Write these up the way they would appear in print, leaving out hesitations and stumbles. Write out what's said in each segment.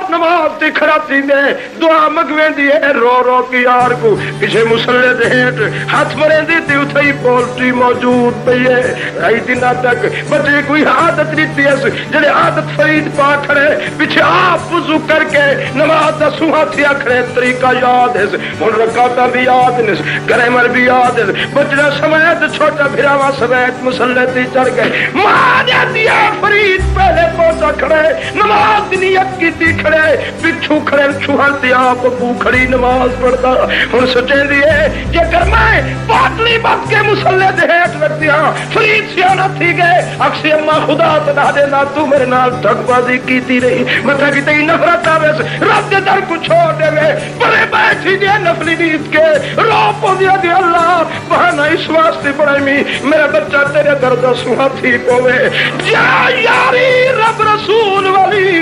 نماز تے کھڑا تھی دے دعا مگویں دی ہے رو رو کی یار کو کسے مسلے دے ہیٹ ہاتھ مریں دی تے اتھا ہی پولٹری موجود پئی ہے کئی دنوں تک بچے کوئی عادت نہیں تھی اس جڑے عادت فرید پا کھڑے پیچھے آپ وضو کر کے نماز دا سوہا تھیا کھڑے طریقہ یاد ہے ہن رکعتاں بھی یاد نے گرامر بھی یاد ہے بچنا سمیت چھوٹا بھراوا سمیت مسلے تے چڑھ گئے ماں نے دیا فرید پہلے پہنچا کھڑے نماز نیت کی تھی کھڑے پچھو کھڑے چھوہاں تے آپ ابو کھڑی نماز پڑھتا ہن سوچیں دیے جے کر میں پاٹلی بات کے مسلے دے ہیٹ رکھ دیا فرید سیانا تھی گئے اکسی اماں خدا تدا دے نا تو میرے نال ٹھگ بازی کیتی رہی مطلب کہ تئی نفرت آوے رب دے در کو چھوڑ دے وے بڑے بیٹھی دے نفلی نیت کے رو پو دیا دی اللہ بہانا اس واسطے پڑھائی میں میرا بچہ تیرے درد سوہا تھی پوے جا یاری رب رسول والی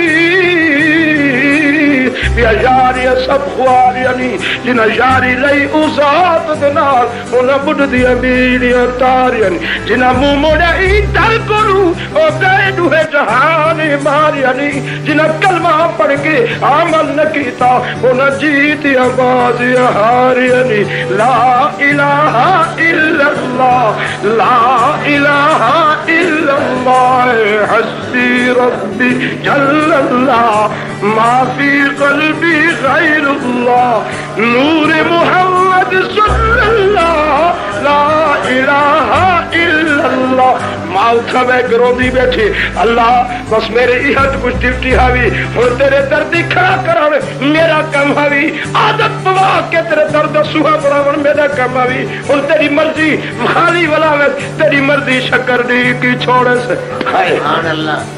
یا یاری سب خواری یعنی جنہ یاری لئی ازاد دنال انہ بڑھ دیا میری تاری یعنی جنہ مو موڑا ای در کرو او گئے دوہے جہانی ماری یعنی جنہ کلمہ پڑھ کے عمل نہ کیتا انہ جیتی آبازی ہاری یعنی لا الہ الا اللہ لا الہ الا اللہ حسبی ربی جل اللہ ما فی قلبی غیر اللہ نور محمد صلی اللہ لا الہ الا اللہ ماؤتھا میں گروندی بیٹھی اللہ بس میرے ایہت کچھ ڈیوٹی ہاوی اور تیرے دردی کھڑا کراوے میرا کم ہاوی عادت پوا کے تیرے درد سوہا پڑاون میرا کم ہاوی اور تیری مرضی خالی ولاوت تیری مرضی شکر دی کی چھوڑے سے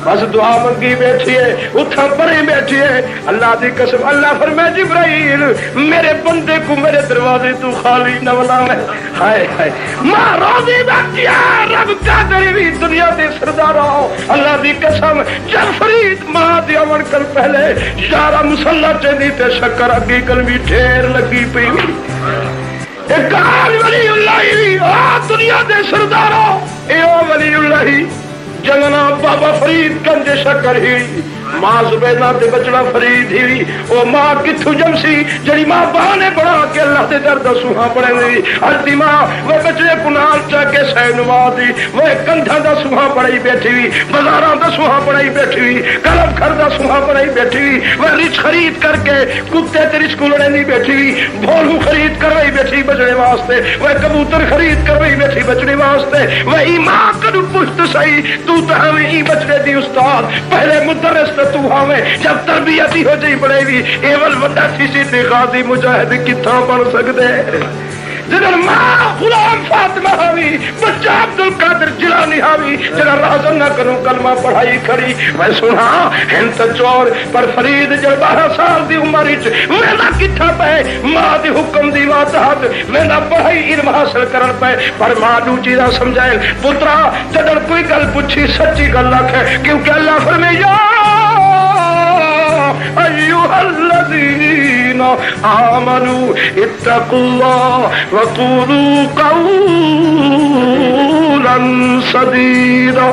بس دعا منگی بیٹھی ہے اتھا پڑی بیٹھی ہے اللہ دی قسم اللہ فرمائے جبرائیل میرے بندے کو میرے دروازے تو خالی نہ ولاوے ہائے ہائے ماں روزی بیٹھی ہے رب کا دری بھی دنیا دے سردار ہو اللہ دی قسم جب فرید ماں دی امر کر پہلے یارہ مسلح چیدی تے شکر اگی کلوی ٹھیر لگی پئی ایک آل ولی اللہ دنیا دے سردار ہو اے او ولی اللہ جنگنا بابا فرید کنج شکر ہی ماں زبیدہ تے بچڑا فرید ہی او ماں کتھو جمسی جڑی ماں بانے بڑھا کے اللہ دے درد سوہاں پڑے دی ہلتی ماں وہ بچڑے کنال چاکے سینوا دی وہ کندھا دا سوہاں پڑائی بیٹھی ہوئی بازاران دا سوہاں پڑائی بیٹھی ہوئی کلب کھر دا سوہاں پڑائی بیٹھی ہوئی وہ رچ خرید کر کے کتے تے رچ کولڑے نہیں بیٹھی ہوئی بھولو خرید کروائی بیٹھی بچڑے واسطے وہ کبوتر خرید کروائی بیٹھی بچڑے واسطے وہ ماں کدو پشت سہی تو تو ہمیں ای بچڑے دی استاد پہلے مدرس تو ہمیں جب تربیتی ہو جائی پڑے گی ایول بندہ تھی سی غازی مجاہد کتنا بن سکتے ہیں جنہاں ماں غلام فاطمہ ہوئی بچہ عبدالقادر جیلانی ہوئی جنہاں رازم نہ کروں کلمہ پڑھائی کھڑی میں سنا ہنت چور پر فرید جب 12 سال دی عمرچ ویلا کتھا پہ ماں دی حکم دی واتحت ویلا پڑھائی علم حاصل کرن پہ پر ماں دو چیزہ سمجھائیں پترا جدر کوئی گل پوچھی سچی گل رکھے کیونکہ اللہ فرمائے یا ایوہ الذین آمنوا اتقوا اللہ وقولوا قولا سدیدا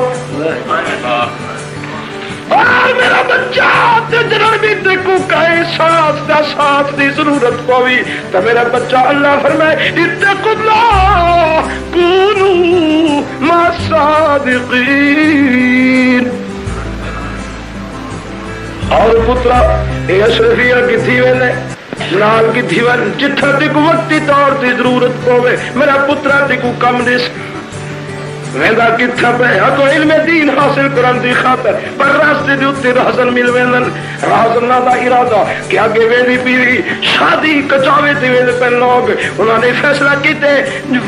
اور میرا بچہ تجرر بھی دیکھو کہیں ساتھ دا ساتھ دی ضرورت پوی تو میرا بچہ اللہ فرمائے اتقوا اللہ کونوا مع الصادقین اور پترا یہ اشرفیہ کی تھی ویلے نال کی تھی ویلے جتھا تی کو وقتی طور تی ضرورت پوے میرا پترا تی کو کم نیس ویندہ کتھا پہ تو علم دین حاصل کرن دی خاطر پر راستے دی اتی رہزن مل ویندن رہزن نہ دا ارادہ کہ آگے ویدی پیوی شادی کچاوے تی ویدے پہ لوگ انہوں نے فیصلہ کیتے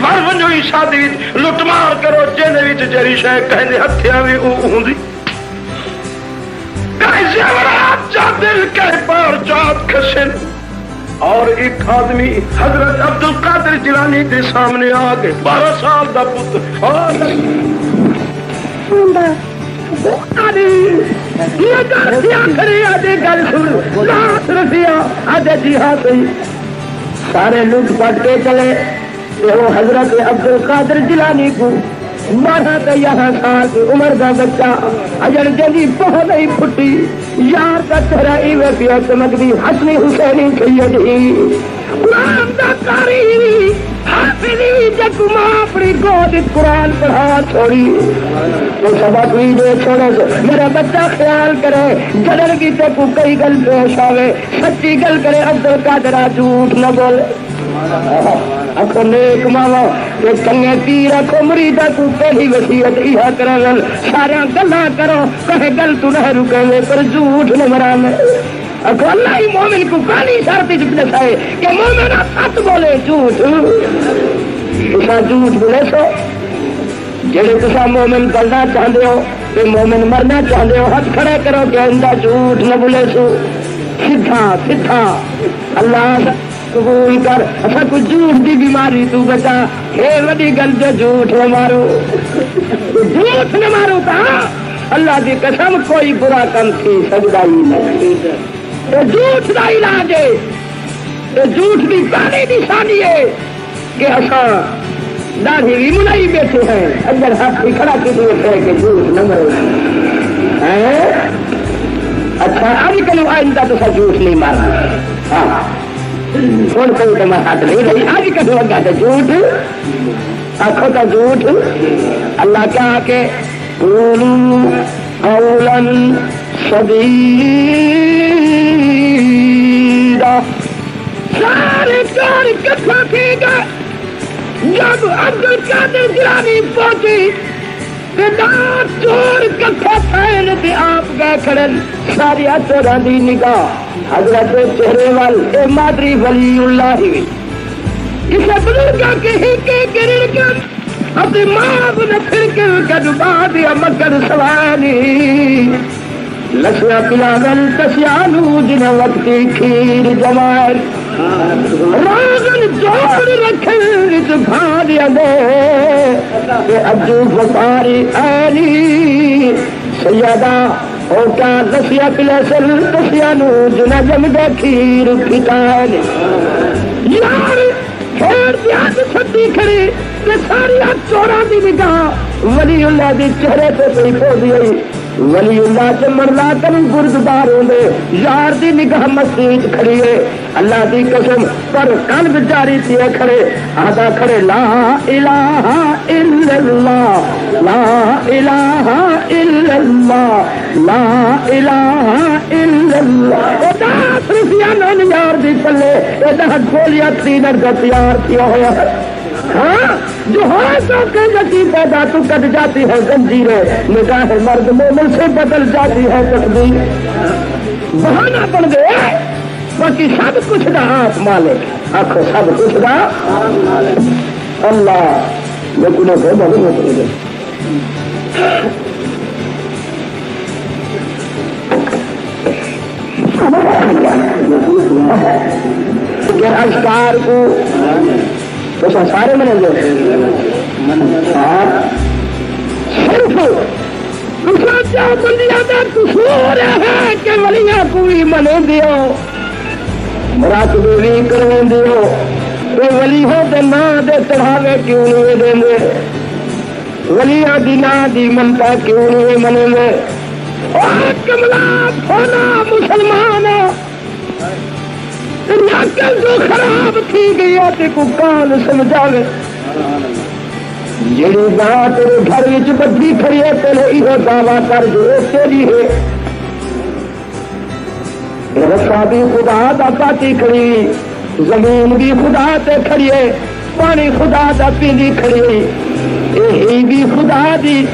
ورونجوئی شادی لٹمار کرو جینے ویچ جری شاہ کہنے ہتھیاں بھی ہوں دی زیورات جا دل کے پار جات کھسن اور ایک آدمی حضرت عبدالقادر جیلانی کے سامنے آگے 12 سال دا پتر سارے لوٹ پٹ کے چلے وہ حضرت عبدالقادر جیلانی کو 12 11 سال کی عمر کا بچہ اجڑ جی بہت ہی پھٹی یار کا چہرہ ایویں پیا چمکدی حسنی حسینی سیدی قرآن دا قاری حافظی جب ماں اپنی گود قرآن پڑھا چھوڑی تو سبق بھی دے چھوڑے میرا بچہ خیال کرے جڑن کی تے کو کئی گل پیش آوے سچی گل کرے عبد القادر جھوٹ نہ بولے اکو نیک ماوا کہ چنگے پیر اکو مریدا کو پہلی وصیت یہ کرن سارا گلا کرو کہے گل تو نہ رکے پر جھوٹ نہ مرانے اکو اللہ ہی مومن کو کالی شرط دسائے کہ مومن سچ بولے جھوٹ تسا جھوٹ بولے سو جڑے تسا مومن بننا چاہتے ہو تے مومن مرنا چاہتے ہو ہاتھ کھڑے کرو کہ اندر جھوٹ نہ بولے سو سیدھا سیدھا اللہ قبول کر اصا کو جھوٹ کی بیماری تو بچا یہ وڈی گل جو جھوٹ نہ مارو جھوٹ نہ مارو تا اللہ کی قسم کوئی برا کم تھی سکتا ہی نہیں جھوٹ کا علاج ہے یہ جھوٹ کی پہلی نشانی ہے کہ اصا داڑھی بھی منائی بیٹھے ہیں اندر ہاتھ بھی کھڑا کی ہے کہ جھوٹ نہ مرو اچھا اب کل آئندہ تو سا جھوٹ نہیں مارنا ہاں کون کوئی تو میں ہاتھ نہیں رہی آج کٹو لگا تھا جھوٹ آنکھوں کا جھوٹ اللہ کیا کہ قولا سدیدا سارے چور اکٹھا تھے گا جب عبد القادر جیلانی پہنچی چور کٹھا تھے آپ گئے کھڑے ساری چوراں دی نگاہ حضرت چہرے وال اے مادری ولی اللہ ہوئی کسے بزرگاں کے ہی کے گرڑ کر اپنی ماں نے پھر کے ڈبا دیا مکر سوانی لسیا پلاول تسیانو جن وقتی کھیر جمائر راغن جوڑ رکھن بھا دیا دے اجو بخاری آلی سیدہ اوکا لسیا پلاسل تسیانو جن جمدہ کھیر پھٹائن یار پھر دیاد ستی کھڑی کہ ساری چوراں دی نگاہ ولی اللہ دی چہرے پہ پئی پو دی ولی اللہ سے مرلا کر گرددار ہوندے یار دی نگاہ مسجد کھڑی ہے اللہ دی قسم پر قلب جاری تھے کھڑے آدھا کھڑے لا الہ الا اللہ لا الہ الا اللہ لا الہ الا اللہ او دا صرفیان یار دی پلے اے دا گولیاں تینر کا تیار کیا ہوا ہاں جو ہے تو کہ یقین پیدا تو کٹ جاتی ہے زنجیریں نگاہ مرد مومن سے بدل جاتی ہے تقدیر بہانہ بن گئے باقی سب کچھ دا آپ مالک آنکھوں سب کچھ دا اللہ لیکن اسے بہت ہوتے گئے اشکار کو تو سارے منے گے صرف بندیاں کا قصور ہے کہ ولیاں کو بھی منے دیو مراقبے بھی کرنے دیو تو ولی ہو تو نہ دے چڑھاوے کیوں نہیں دیں گے ولیاں دی نہ دی منتا کیوں نہیں منے گے کملا کھونا مسلمان عقل جو خراب تھی گئی ہے کو کان سمجھاوے جڑی بات گھر وچ بدھی کھڑی ہے تیرے ایہو دعویٰ کر جو تیری ہے رسا بھی خدا دا پاتی کھڑی زمین بھی خدا تے کھڑی ہے پانی خدا دا پیندی کھڑی یہی بھی خدا دی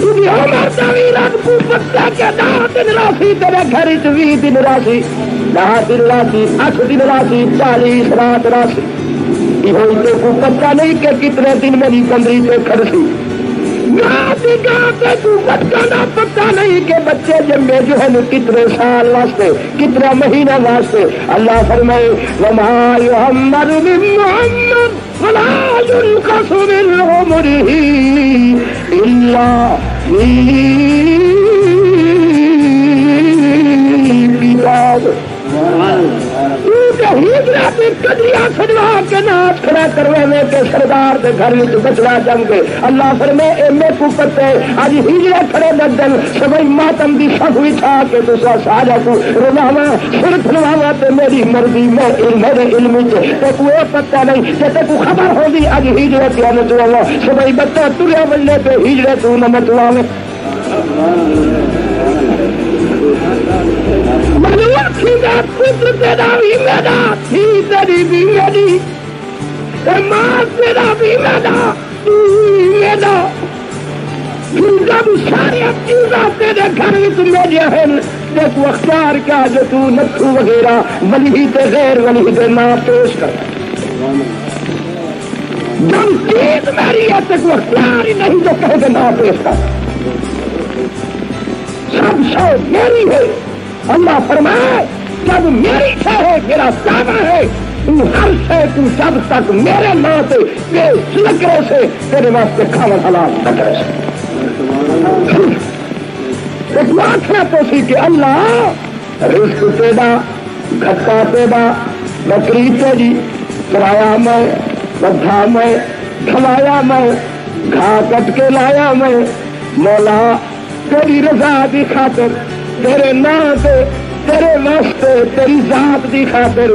عمر داوی رات کو پتہ کیا 10 دن راسی تیرے گھر وچ 20 دن راسی 10 دن راسی 8 دن راسی 40 رات راسی یہ کو پتہ نہیں کہ کتنے دن میری کمری سے کھڑسی بچہ پتہ نہیں کہ بچے جمے جو ہے کتنے سال واسطے کتنا مہینہ واسطے اللہ فرمائے وما يعمر من محمد ولا ينقص من عمره الا میلاد ہجرت کدیاں سجوا کے ناچ کھڑا کروانے کے سردار کے گھر میں بچڑا جم کے اللہ فرمے اے کو پتے اج ہجرت کھڑے دن سبھی ماتم دی سب وچھا کے تسا سارا کو رواوا صرف رواوا تے میری مرضی میں میرے علم تے کوئی پتہ نہیں کہ تے کو خبر ہوگی اج ہجرت یا نہ چلاوا سبھی بچہ تریا بلے پہ ہجرت نہ مچلاوے ملوا کھیدا پتر تیرا بھی میرا تھی تیری بھی میری ماں تیرا بھی میرا میرا جب سارے چیزاں تیرے گھر میرے ہیں تو اختیار کیا جو تو نتھو وغیرہ ولی تے غیر ولی دے نام پیش کر جب چیز میری ہے تو اختیار ہی نہیں جو کہے دے نام پیش کر سب شو میری ہے اللہ فرمائے جب میری شے ہے میرا دعویٰ ہے ہر شے تو جب تک میرے نام سے بے سلکرے سے تیرے واسطے کھانا حلال نہ کرے ایک بات ہے تو سی کہ اللہ رزق تیرا گھٹا تیرا بکری تیری چرایا میں بدھا میں کھلایا میں گھا کٹ کے لایا میں مولا تیری رضا دی خاطر تیرے نام سے تیرے واسطے تیری ذات دی خاطر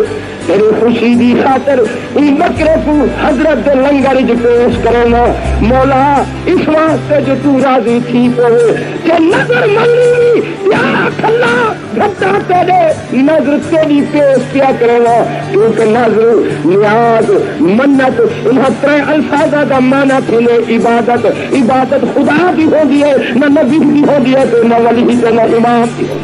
تیری خوشی دی خاطر ان بکرے کو حضرت دے لنگر جو پیش کرنا مولا اس واسطے جو تو راضی تھی پہے کہ نظر ملی پیارا کھلا گھٹا تیرے نظر تیری پیش کیا کرنا کیونکہ نظر نیاز منت انہاں ترے الفاظہ دا معنی تھینے عبادت عبادت خدا بھی ہو دیئے نہ نبی بھی ہو دیئے تو نہ ولی تو نہ امام بھی ہو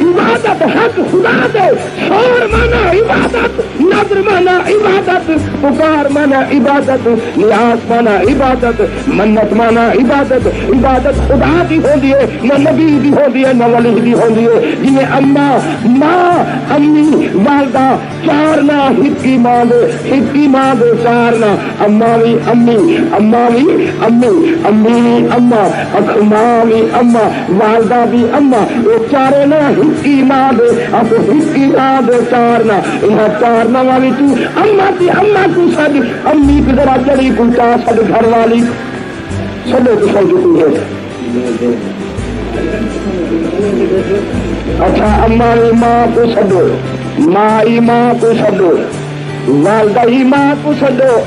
عبادت حق خدا دے شور مانا عبادت نظر مانا عبادت پکار مانا عبادت نیاز مانا عبادت منت مانا عبادت عبادت خدا بھی ہو دیے نہ نبی بھی ہو دیے نہ ولی بھی ہو دیے جنہیں اماں ماں امی والدہ چارنا ہکی ماں دے چارنا اماں بھی امی اماں بھی امی امی اماں ماں بھی اماں والدہ بھی اماں وہ چارے نا ہکی ماں دے اب ہکی ماں دے چارنا انہاں چارنا والی تو اماں دی اماں کو سد امی کی ذرا چڑی کو چا سد گھر والی سدے تو سد کی ہے اچھا اماں ماں کو سدو ماں کو سدو والدہ ماں کو سدو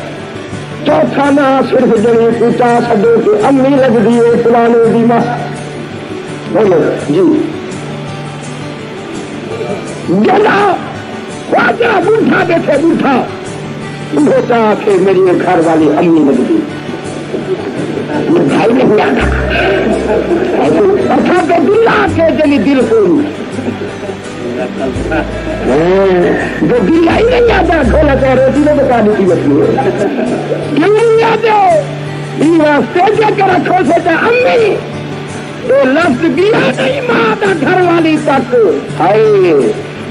چوتھا نا صرف جڑی کو چا سدو کہ امی لگ دیے فلانے دی ماں بولو جی جلا خواجہ بوٹھا بیٹھے بوٹھا وہ چاہ کے میری گھر والی امی لگتی بھائی نہیں آتا اچھا تو دلہ کے جلی دل کو جو دل ہی نہیں آتا کھولا تو روٹی نے بتا دیتی بچی کیوں نہیں آتے یہ واسطے جا کے رکھو سوچا امی تو لفظ دیا نہیں ماں کا گھر والی تک ہائے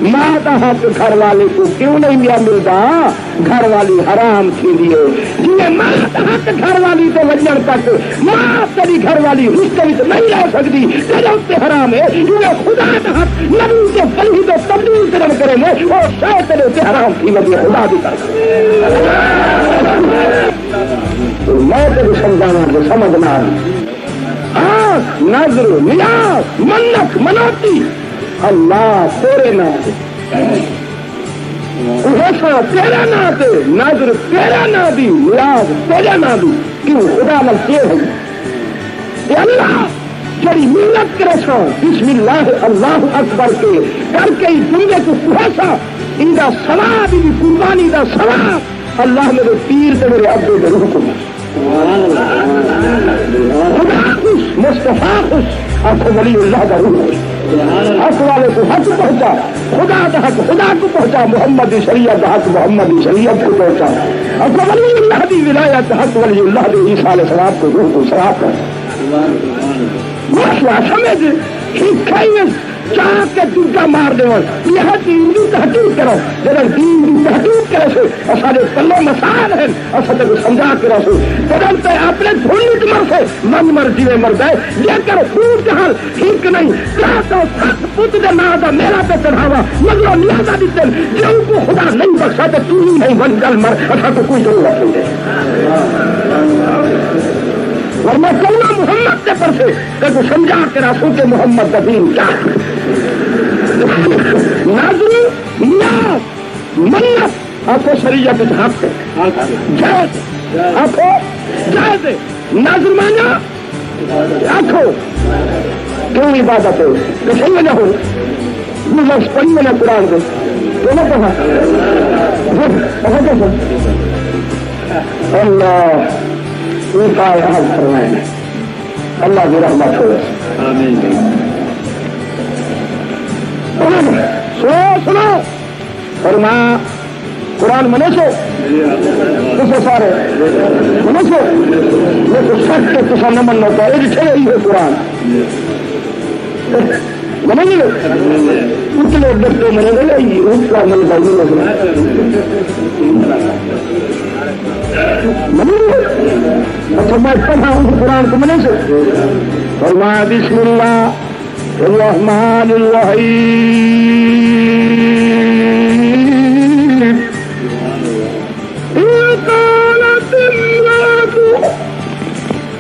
ماں کا حق گھر والے کو کیوں نہیں میا ملتا گھر والی حرام تھی دیے جنہیں ماں کا حق گھر والی تو وجن تک ماں تیری گھر والی رشتے میں نہیں رہ سکتی تیرے سے حرام ہے جنہیں خدا کا حق نبی کے فلی تو تبدیل کرن کرے گے وہ شاید تیرے سے حرام تھی وجہ خدا بھی کر میں تیرے سمجھانا جو سمجھنا ہاں نظر نیاز منت مناتی اللہ تیرے نام تیرا نام دے نظر تیرا نام دی نیاز تیرا نام دی کیوں خدا لگ کے ہے اللہ جڑی محنت کرے سو بسم اللہ اللہ اکبر کے کر کے جملے کو خلاصہ ان کا ثواب ان قربانی کا ثواب اللہ میرے پیر سے میرے ابے کے روح کو خدا خوش مصطفیٰ خوش آپ ولی اللہ کا روح حق والے کو حق پہنچا خدا کا حق خدا کو پہنچا محمد شریعت حق محمد شریعت کو پہنچا اب ولی اللہ کی ولایت حق ولی اللہ نے عیسیٰ علیہ السلام کو روح کو شراب کر مسئلہ سمجھ چاہ کے گولیاں مار دے یہ دین کی تحقیق کرو جب دین کی تحقیق کرے سو اصل پلے مسائل ہیں اصل تک سمجھا کے رسو بدل تے اپنے دھونی مر سے من مرضی میں مر جائے یہ کر خوب جہاں ٹھیک نہیں کہا تو سات پت دے نا دا میرا پہ چڑھاوا مگر نیازہ دیتے جو کو خدا نہیں بخشا تو تو ہی نہیں بن گل مر اصل کو کوئی ضرورت نہیں دے ورنہ کلمہ محمد سے پر سے کہ سمجھا کے رسو کہ محمد کا دین کیا ناظری نیاز منت آپ کو شریعت حق ہے جائز آپ کو جائز ہے ناظر مانا آنکھو کیوں عبادت ہے کہ سمجھ نہ ہو لفظ پڑھی میں نہ قرآن کو تو نہ پڑھا اللہ ان کا حال فرمائے اللہ کی رحمت ہو سنو فرمایا قرآن منے سو کسے سارے منے سو یہ تو سچ کے کسا نہ من ہوتا ہے یہ چھے ہی ہے قرآن منے گے اتنے ڈرتے منے گے یہ اس کا من بھائی منے گے اچھا میں پڑھا ہوں قرآن کو منے سے فرمایا بسم اللہ الرحمن الرحیم قالت امرأة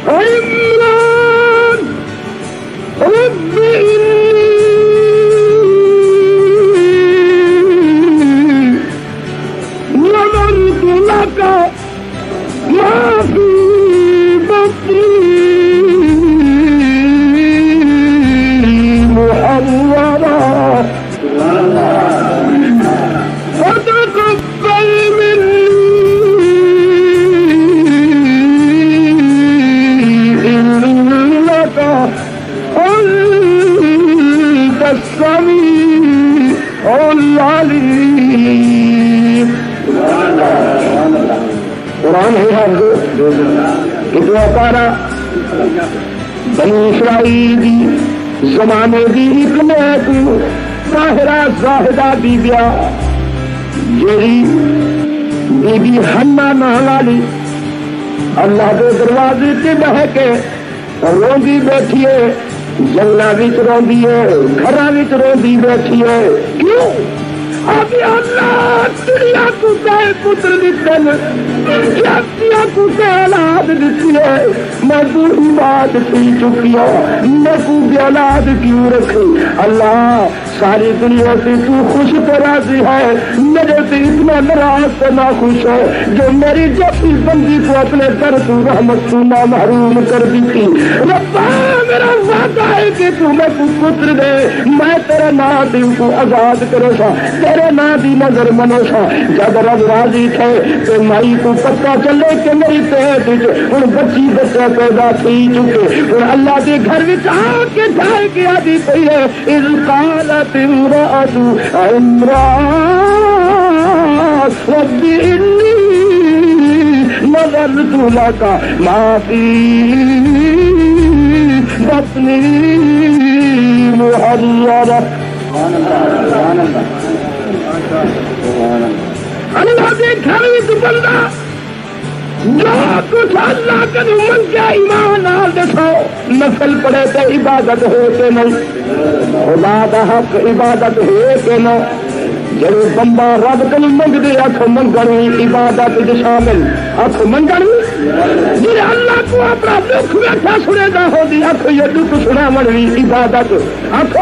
عمران رب إني نذرت لك ما في بطني محررا فتقبل مني إنك أنت السميع العليم قرآن ہے حضور کتنا پارا بنی اسرائیل دی زمانے دی ایک نیک طاہرہ زاہدہ بی بیا جیڑی بی بی حنا نام والی اللہ کے دروازے سے بہ کے روندی بیٹھی ہے جنگلاں وچ روندی ہے گھراں وچ روندی بیٹھی ہے کیوں ابھی اللہ دنیا کو دے پتر دیتن جاتیا کو دے اولاد دیتی ہے میں بوڑھی بات تھی چکی ہوں میں کو بھی اولاد کیوں رکھی اللہ ساری دنیا سے تو خوش تو راضی ہے میرے سے اتنا ناراض سے نہ خوش ہے جو میری جیسی بندی کو اپنے در تو رحمت تو نہ محروم کر دی تھی ربا میرا وعدہ ہے کہ تو میں کو پتر دے میں تیرے نام دل کو آزاد کرے سا تیرے نام دی نظر منو سا جب رب راضی تھے تو مائی کو پتہ چلے کہ میری پیٹ ہوں بچی بچہ پیدا تھی چکے ہوں اللہ کے گھر میں آ کے جائے کے آدھی پی ہے اذ قالت امرأة عمران رب انی نذرت لك ما في بطنی محررا اللہ کے گھر میں بندہ جو کچھ اللہ کے من کیا ایمان آل دسو نفل پڑے تو عبادت ہے کہ نہیں خدا دا حق عبادت ہے کہ نہیں جب بندہ رب کو منگ دے اکھ منگنی عبادت شامل اکھ منگنی جی اللہ کو اپنا دکھ بیٹھا سنے گا ہو دی اکھ یہ دکھ سنا منوی عبادت اکھ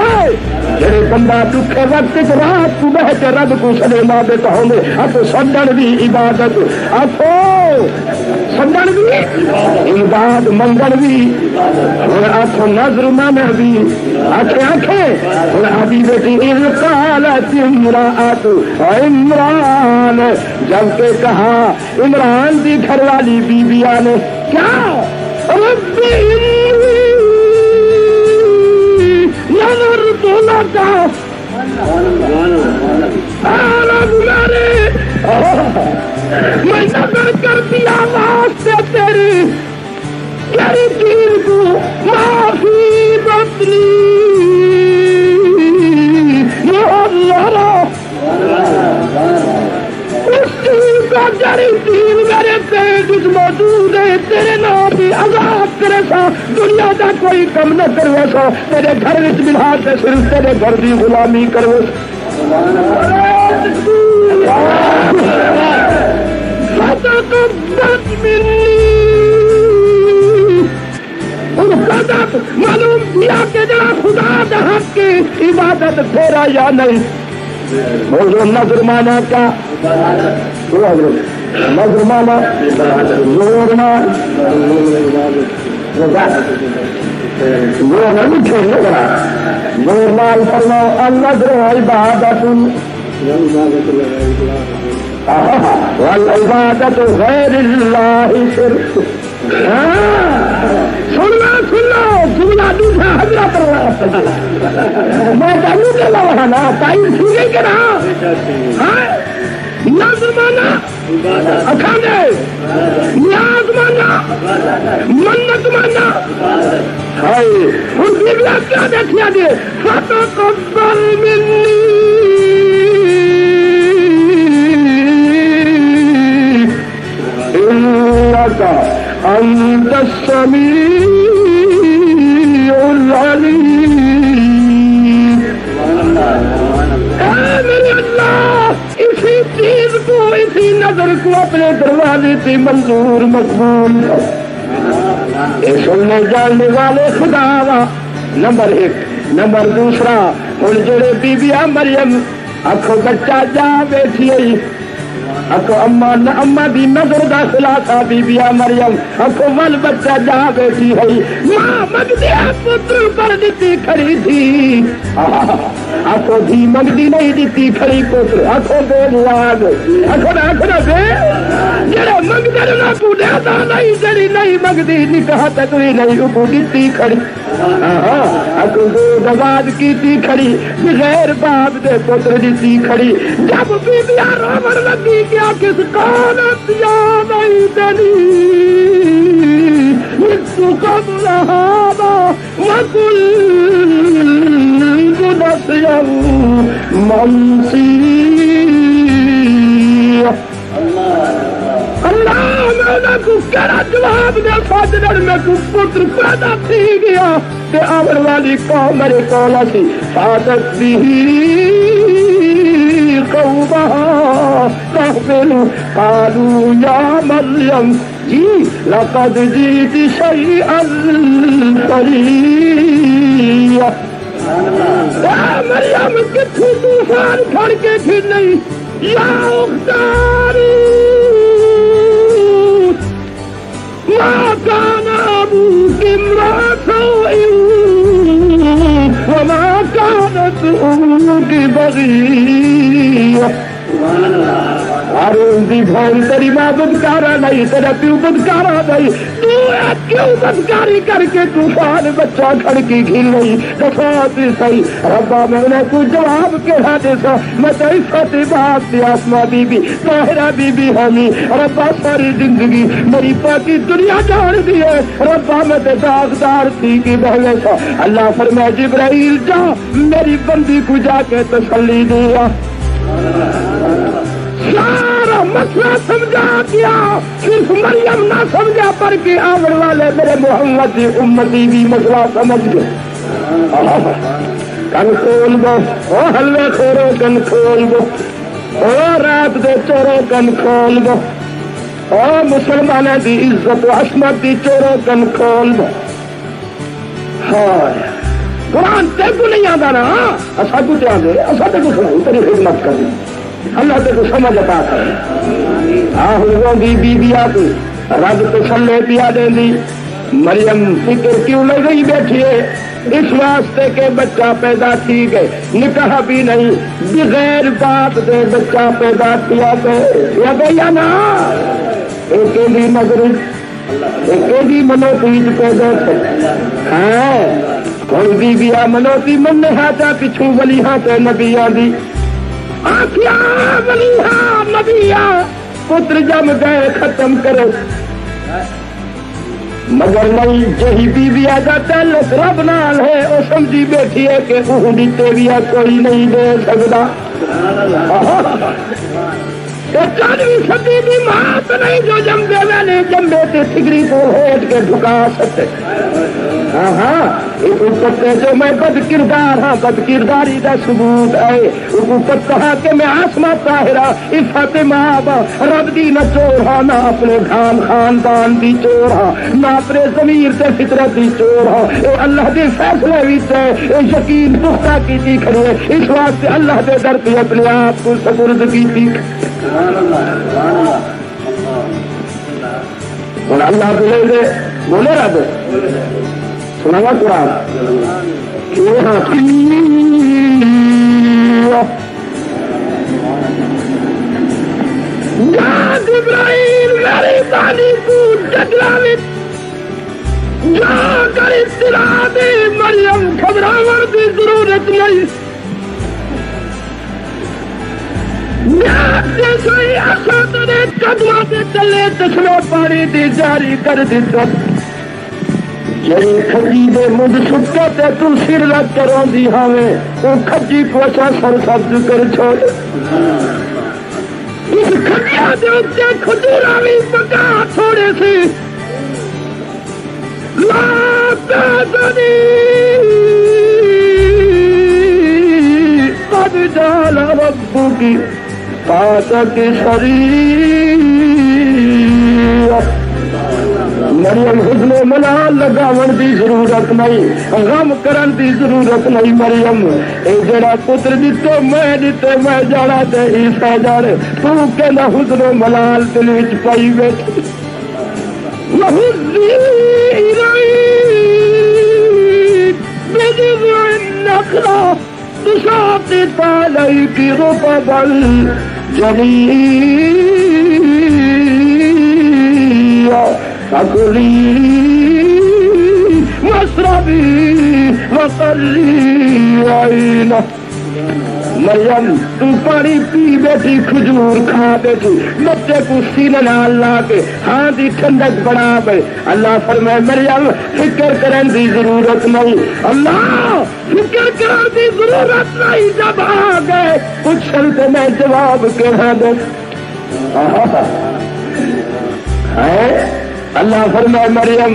جب بندہ دکھ وقت رات کو بہت رب کو سنے مابت ہونے اکھ سندن بھی عبادت اکھ سندن بھی عباد منگن بھی اکھ نظر من بھی آنکھیں ابھی بیٹی اذ قالت امرأۃ عمران جب کہ کہا عمران دی گھر والی بیبیا نے کیا رب انی نذرت لک میں نظر کر دیا واسطے تیری تیری دین کو معافی بطنی میری دین میرے پیٹ موجود ہے، تیرے نام کی عذاب کرے سا دنیا کا کوئی کم نہ کرے سا، تیرے گھر وچ بلا کے صرف تیرے گھر کی غلامی کرو معلوم کیا کہ جڑا خدا دا حق کی عبادت تیرا یا نہیں. بولو نظر مانا کیا؟ نظر مانا زور مان زور مال فرماؤ النظر عبادت والعبادت غیر اللہ شرک. سننا جملہ دوسرا حضرت میں جانوں کے لوگ نا تائی سنگے کے نا نظر مانا اکھانے نیاز مانا منت مانا ان کی بھی کیا دیکھیا دے فتقبل منی انکا انت السمیع العلیم. اے میرے اللہ اسی چیز کو اسی نظر کو اپنے دروازے سے منظور مقبول کر. یہ سننے جاننے والے خدا وا نمبر 1. نمبر 2 ہوں جڑے بی مریم آخو بچہ جا بیٹھی آئی آخو اما دی نظر دا خلاصہ بی مریم آخو ول بچہ جا بیٹھی ہے ماں منگدی پتر پر دیتی کھڑی تھی آخو دھی منگدی نہیں دیتی کھڑی پتر آخو بے لاگ آخو نہ بے جڑے منگدے نہ تو دیتا نہیں جڑی نہیں منگدی نکاح تک بھی نہیں اکو دیتی کھڑی آخو دو دباد کیتی کھڑی بغیر باپ دے پتر دیتی کھڑی. جب بی رومن لگی کیا کس قانت یا نہیں دلی تو قبل هذا وكل نسيا منسي. اللہ میں کو کہا جواب دے فاضل میں کو پتر پیدا تھی گیا تے آمر والی قوم میرے کولا سی فاتت بھی قومها تحمل قالوا يا مريم جی لقد جئت شيئا فريا. مریم کتھوں طوفان کھڑ کے پھر نہیں یا اختاری ما كان أبوك امرأ سوء وما كانت أمك بغيا. ہارون دی بہن تیری ماں بدکارا نہیں تیرا پیو بدکارا نہیں تو کیوں بدکاری کر کے طوفان بچہ کھڑ کی گھل نہیں دفعات صحیح ربا میں نے کو جواب کہا دے سا میں تو عفت بات دی آسما بی بی طاہرہ بی بی ہمی ربا ساری زندگی میری پاکی دنیا جان دی ہے ربا میں تو داغدار تھی کی بہنے سا. اللہ فرمائے جبرائیل جا میری بندی کو جا کے تسلی دیا. سارا مسئلہ سمجھا دیا صرف مریم نہ سمجھا پر کے آور والے میرے محمد کی امتی بھی مسئلہ سمجھ گئے. کن کھول دو او حلوے خورو کن کھول دو او رات دے چورو کن کھول دو او مسلمانوں کی عزت و عصمت کی چورو کن کھول دو. قرآن تیکو نہیں آتا نا اصا کو دیا دے اصا تیکو سنائی تیری خدمت کر اللہ تیکو سمجھ عطا کر. آہو بی بی آتی رب تو سلے پیا دیں دی مریم فکر کیوں لگ گئی بیٹھی ہے اس واسطے کہ بچہ پیدا تھی گئے نکاح بھی نہیں بغیر باپ دے بچہ پیدا کیا گیا نا. ایک بھی نظر ایک بھی منوتیج پیدا ہے ہوں بی منوتی من ہاتھا پچھوں ولی ہاتھ نبی آدھی آخیا ولی ہاں نبی پتر جم گئے ختم کرو مگر نہیں جہی بی آجا تعلق رب نال ہے وہ سمجھی بیٹھی ہے کہ وہ دیتے بھی کوئی نہیں دے سکتا. چارویں صدی کی ماں تو نہیں جو جمدے میں نے جمبے تے ٹھگری کو ہیٹ کے ڈھکا سکتے. ہاں پتے جو میں بد کردار ہاں بد کرداری کا ثبوت ہے. پتا کہ میں آسما طاہرہ عفت ماں رب دی نہ چور ہاں نہ اپنے خاندان دی چور ہاں نہ اپنے ضمیر تے فطرت دی چور ہاں. اے اللہ دے فیصلے وچ ہے یقین پختہ کیتی کھڑی ہے. اس واسطے اللہ دے در پہ اپنے آپ کو سپرد کیتی. اور اللہ بولے بولے رب سنا گا قرآن جبرائیل میری بانی کو جگلاوت جا کر اطلاع دے مریم گھبراون کی ضرورت نہیں. قدموں کے چلے چشمے پانی دی جاری کر دیتا. جی کھجی دے مجھ سکے تے تو سر لگ کروں دی ہمیں وہ کھجی کو سر سبز کر چھوڑ. اس کھجیا دے اچھے کھجورا بھی پکا تھوڑے سے لا تحزنی قد جعل ربک تحتک سریا. مریم حزن ملال لگاون دی ضرورت نہیں غم کرن دی ضرورت نہیں. مریم اے جڑا پتر دیتے میں جانا تے عیسیٰ جانے تو کہنا حزن ملال دل وچ پائی بیٹھ. وَحُزِّي إِلَيْكِ بِجِذْعِ النَّخْلَةِ تُسَاقِطْ عَلَيْكِ رُطَبًا جَنِيًّا فَكُلِي وَاشْرَبِي وَقَرِّي عَيْنًا. مریم تم پانی پی بیٹھی کھجور کھا بیٹھی بچے کو سینے نال لا کے ہاں دی ٹھنڈک بنا پے. اللہ فرمائے مریم فکر کرن دی ضرورت نہیں. اللہ فکر کرن دی ضرورت نہیں. جب آ گئے پوچھن تے میں جواب کہاں دے. اللہ فرمائے مریم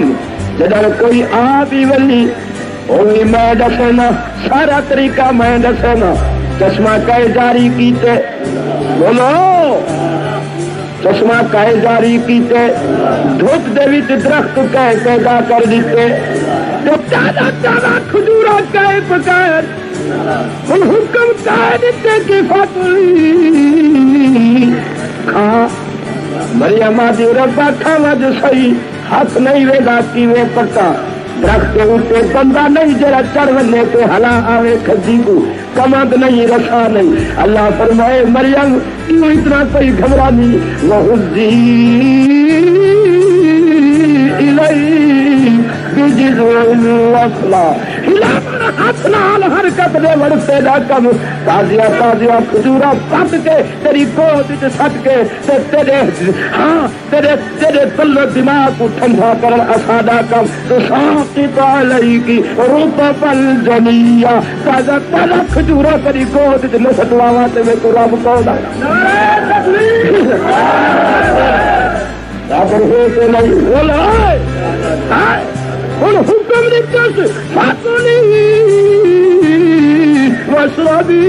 جدھر کوئی آ بھی ولی وہی میں دسنا سارا طریقہ میں دسنا. چشمہ کہے جاری کیتے بولو چشمہ کہے جاری کیتے دھوپ دے وچ درخت کہے پیدا کر دیتے تو تازہ تازہ کھجورا کہے پکائے ان حکم کہے دیتے کہ فاتولی کھا. مریم آدھی ربا کھاوا جو صحیح ہاتھ نہیں ویلا کیویں پکا درخت کے اوپر بندہ نہیں جرا چڑھنے پہ ہلا آوے کھجی کو کمند نہیں رسا نہیں. اللہ فرمائے مریم کیوں اتنا کوئی گھبرانی. وَحُزِّي إِلَيْكِ بِجِذْعِ النَّخْلَةِ ہلاون ہاتھ نال حرکت دے وڑ پیدا کم تازیاں تازیاں کھجورا پٹ کے تیری گود وچ سٹ کے تیرے ہاں تیرے دل دماغ کو ٹھنڈا کرن اساڈا کم. تو ساقط علیک رطبا جنیا تازہ تازہ کھجورا تیری گود وچ نسٹواواں تے میں تو رب کون ہے. صبر ہو کے نہیں بولا ہن حکم دتس فاتونی واشربی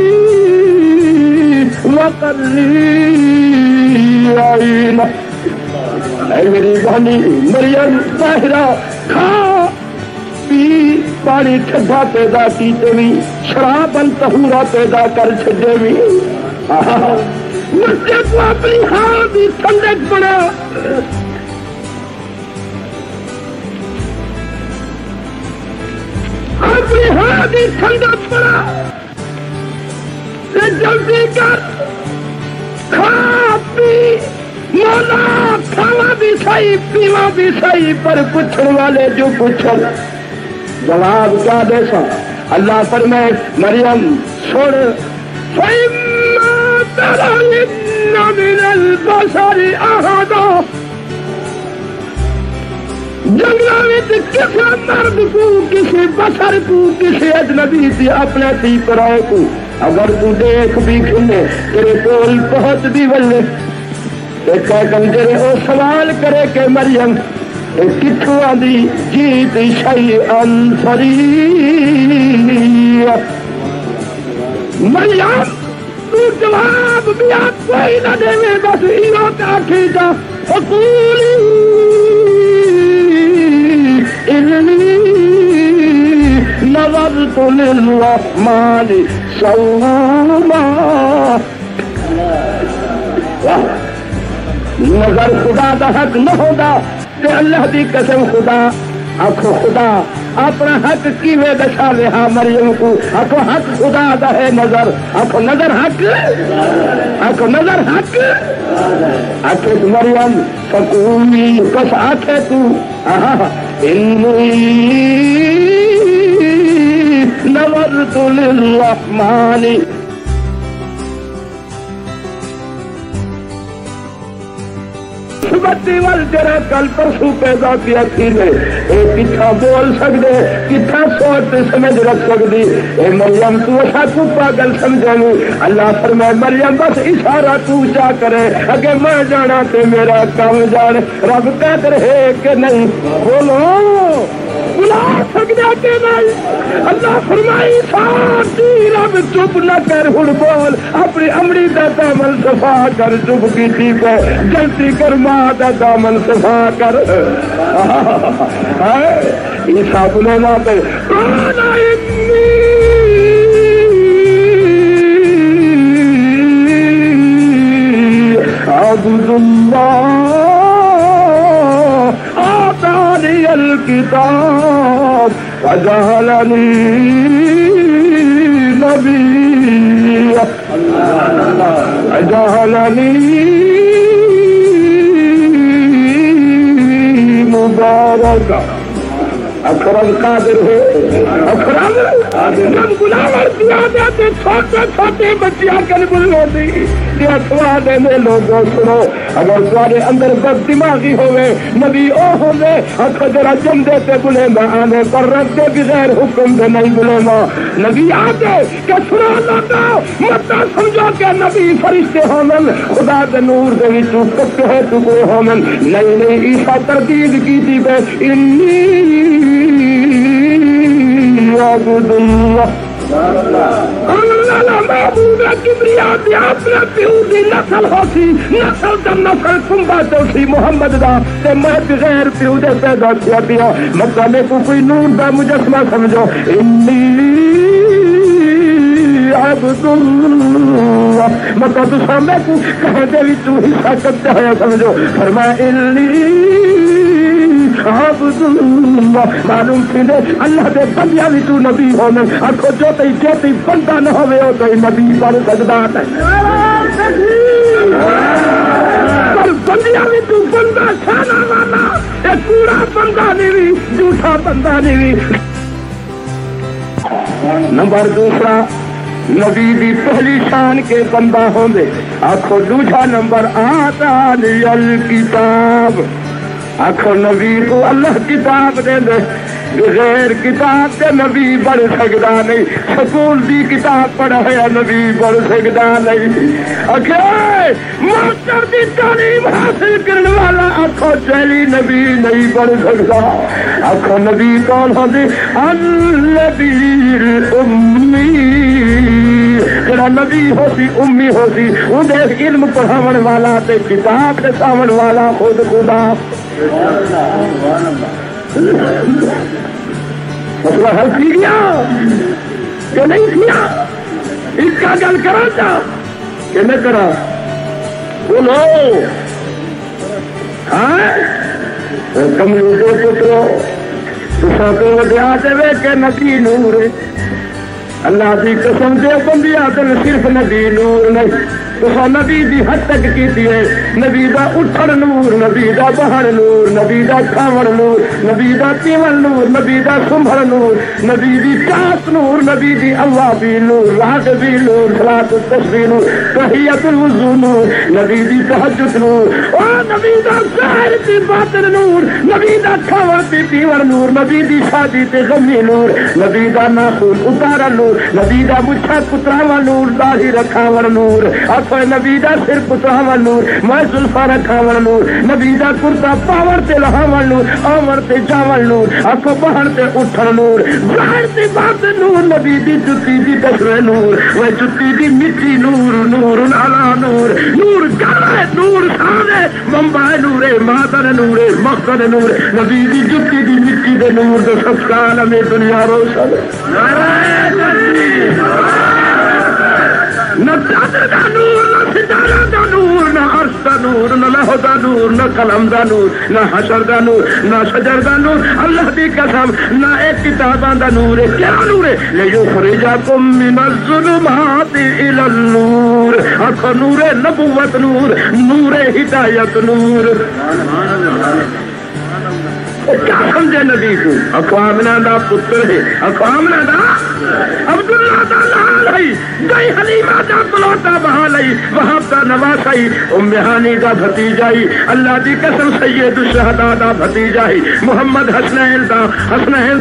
وقرّی عینا. اے میری بہنی مریم طاہرہ کھا پی پانی ٹھنڈا پیدا کیتے بھی شرابن طہورا پیدا کر چھڈے بھی. مسجد کو اپنی ہاں بھی ٹھنڈک بنا. اپنی ہاں بھی ٹھنڈک بنا جلدی کر کھا پی مولا کھانا بھی صحیح پیوا بھی صحیح پر پوچھنے والے جو پوچھن جواب کیا دے سا. اللہ فرمائے مریم سن فَإِمَّا تَرَيِنَّ مِنَ الْبَشَرِ أَحَدًا جنگلوں میں کسی مرد کو کسی بشر کو کسی اجنبی سے اپنے تھی پرائے کو اگر تو دیکھ بھی کھلے تیرے کول پہنچ بھی ولے ایک کنجر او سوال کرے کہ مریم کتھوں آدھی جیت شیء انصری مریم تو جواب بھی آپ کوئی نہ دے میں بس ایرو کا کھیجا فقولی انی نظرت للرحمن صوما نظر خدا دا حق نہ ہوگا تے اللہ دی قسم خدا آخو خدا اپنا حق کیویں دسا رہا مریم کو آخو حق خدا دا ہے نظر آخو نظر حق آخو نظر حق آخے تو مریم فقومی کس آخے تو انی نظرت للرحمن بتی وال تیرا کل پرسوں پیدا کیا تھی نے اے کتھا بول سکدے کتھا سوچ سمجھ رکھ سکدی اے مریم تو ایسا کو پاگل سمجھنی اللہ فرمائے مریم بس اشارہ تو چا کرے اگے میں جانا تے میرا کام جان رب کہتے رہے کہ نہیں بولو بلا سکدا کہ نہیں اللہ فرمائی ساتھی رب چپ نہ کر ہن بول اپنی امڑی دا دامن صفا کر چپ کیتی پہ جلدی کر ماں دا دامن صفا کر عیسیٰ بولنا پہ قال انی عبد اللہ آتانی الکتاب وجعلنی نبیا وجعلنی مبارکا اکرم قادر ہے اکرم جب گلاور دیا جاتے چھوٹے چھوٹے بچیاں کل بلو دی دیا سوادے میں لوگوں سنو اگر تمہارے اندر بد دماغی ہوئے نبی او ہوئے اکھو جرا جم دیتے بلے نہ آنے پر رکھ دے بغیر حکم دے نہیں بلے نہ نبی آتے کہ سنا لاتا مت سمجھو کہ نبی فرشتے ہومن خدا دے نور دے وچوں کتے ہے تو کوئی ہومن نہیں نہیں عیسیٰ تردید کی تھی بے انی عبد اللہ اللہ محبوب کبریا دی اپنا پیو دی نسل ہو سی نسل دا نسل کنبا تو سی محمد دا تے میں بغیر پیو دے پیدا کیا دیا مکانے کو کوئی نور دا مجسمہ سمجھو انی عبد اللہ مکہ تو سامنے کو کہے دے بھی تو حصہ کرتے ہیں سمجھو فرمایا انی عبد اللہ معلوم تھی اللہ دے بندیاں بھی تو نبی ہونے آنکھو جو تی بندہ نہ ہوئے ہو تو نبی بن سکتا ہے پر بندیاں بھی تو بندہ شانہ والا ایک پورا بندہ نہیں بھی جھوٹا بندہ نہیں بھی نمبر دوسرا نبی دی پہلی شان کے بندہ ہوں دے آنکھو دوسرا نمبر آتانی الکتاب آخو نبی کو اللہ کتاب دے دے بغیر کتاب کے نبی بڑھ سکتا نہیں سکول دی کتاب پڑھا ہے نبی بڑھ سکتا نہیں اکھے ماسٹر دی تعلیم حاصل کرنے والا آخو چہلی نبی نہیں بڑھ سکتا آخو نبی کون ہو دی النبی الامی جڑا نبی ہو سی امی ہو سی انہیں علم پڑھاون والا تے کتاب دساون والا خود خدا مسئلہ حل کیا کہ نہیں کیا اس کا گل کرا تھا کہ نہ کرا بولو ہاں کمزور پترو تو وڈیا دے کہ نبی نور اللہ کی قسم دے بندیا دل صرف نبی نور نہیں تو نبی دی حد تک کی ہے نبی دا اٹھن نور نبی دا بہن نور نبی دا کھاون نور نبی دا پیون نور نبی دا سنبھل نور نبی دی چاس نور نبی دی اللہ بھی نور رات بھی نور صلاۃ التسبیح نور تحیۃ الوضو نور نبی دی تہجد نور او نبی دا ظاہر دی باطن نور نبی دا کھاون دی پیون نور نبی دی شادی تے غمی نور نبی دا ناخن اتارا نور نور نبی دا مچھا کتراوا نور داڑھی رکھاون نور آخو نبی دا سر کتراوا نور میں زلفا رکھاون نور نبی دا کرتا پاور تے لہاون نور آمر تے جاون نور آخو باہر تے اٹھن نور ظاہر تے بات نور نبی دی جتی دی دسوے نور وہ جتی دی مٹی نور نور علا نور نور گرے نور سانے ممبائے نورے مادر نورے مقصد نور نبی دی جتی دی مٹی دے نور دے سسکال میں دنیا روشن نہ چادر دا نور نہ ستارہ دا نور نہ عرش دا نور نہ لوح دا نور نہ قلم دا نور نہ حشر دا نور نہ شجر دا نور اللہ دی قسم نہ ایک کتاباں دا نور ہے کیا نور ہے لیخرجکم من الظلمات الی النور آخو نور نبوت نور نور ہدایت نور کیا سمجھے نبی کو اقوامنا دا پتر ہے اقوامنا دا عبداللہ دا لال ہے گئی حلیمہ دا بلوتا بہا لئی وہاں دا نواسائی امہانی دا بھتیجائی اللہ دی قسم سید الشہداء دا بھتیجائی محمد حسنین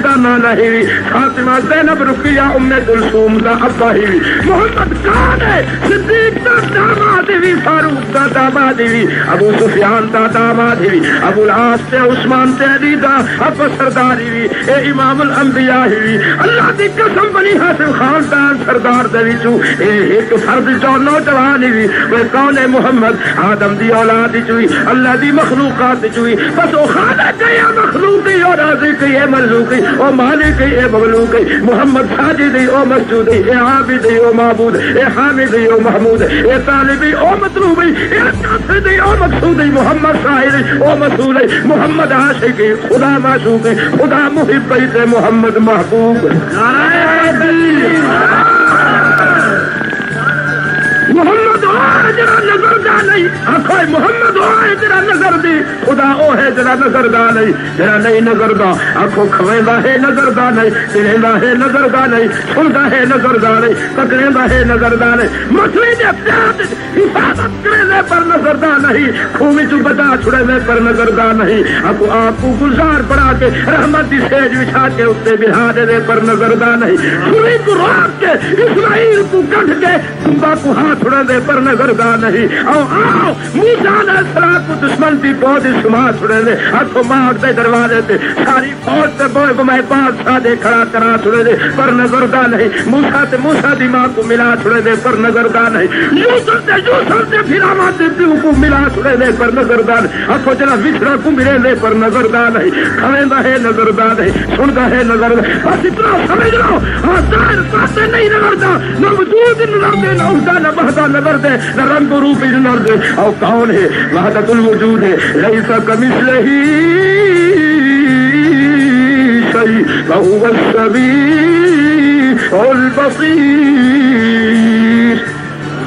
دا نانا ہی فاطمہ زینب رقیہ ام کلثوم دا ابا ہی محمد کان ہے صدیق دا داماد ہی فاروق دا داماد ہی ابو سفیان دا داماد ہی ابو العاص تے عثمان تے علی دا اب سرداری بھی اے امام الانبیاء ہی اللہ دی قسم بنی ہاشم خاندان سردار دے وچوں اے ایک فرد جو نوجوان ہی وہ کون ہے محمد آدم دی اولاد چوئی اللہ دی مخلوقات چوئی بس او خالق ہے مخلوقی اور رازقی ہے مرزوقی او مالکی ہے مغلوقی محمد ساجدی او مسجودی اے عابدی او معبود اے حامدی او محمود اے طالبی او مطلوبی اے قاصدی او مقصودی محمد شاہدی او مسئولی محمد عاشقی خدا معشوق خدا محب تے محمد محبوب محمد او ہے جرا نظر دا نہیں آخو محمد او ہے جرا نظر دی خدا او ہے جرا نظر دا نہیں جرا نہیں نظر دا آخو کھویندا ہے نظر دا نہیں چلیندا ہے نظر دا نہیں سندا ہے نظر دا نہیں پکڑیندا ہے نظر دا نہیں مسئلے دے اختیارات حفاظت کرنے پر نظر دا نہیں خومی چو بچا چھڑنے پر نظر دا نہیں آخو آپ کو گلزار پڑا کے رحمت دی سیج بچھا کے اس سے بہا دے پر نظر دا نہیں سوری کو روک کے اسماعیل کو کٹ کے تمبا کو ہاتھ چھڑنے پر نظر دا نہیں آؤ موسیٰ علیہ السلام کو دشمن دی پودی شما چھڑنے آنکھوں مار دے دروازے تے ساری فوج تے بوئے بمائے پاس سادے کھڑا کرا چھڑنے پر نظر دا نہیں موسیٰ دی ماں کو ملا چھڑنے پر نظر دا نہیں یوسف تے پھراما تے پیو کو ملا چھڑنے پر نظر دا نہیں آنکھوں جنا وچھڑا کو ملے پر نظر دا نہیں کھویندا ہے نظر دا نہیں سندا ہے نظر دا بس اتنا سمجھ لو ظاہر باتیں نہیں نظر دا نہ وجود نظر دے نہ اٹھا نہ بہتا نظر دے نہ رنگ و روپ نظر دے اور کون ہے وحدت الوجود ہے لیس کمثلہ شیء وهو السمیع البصیر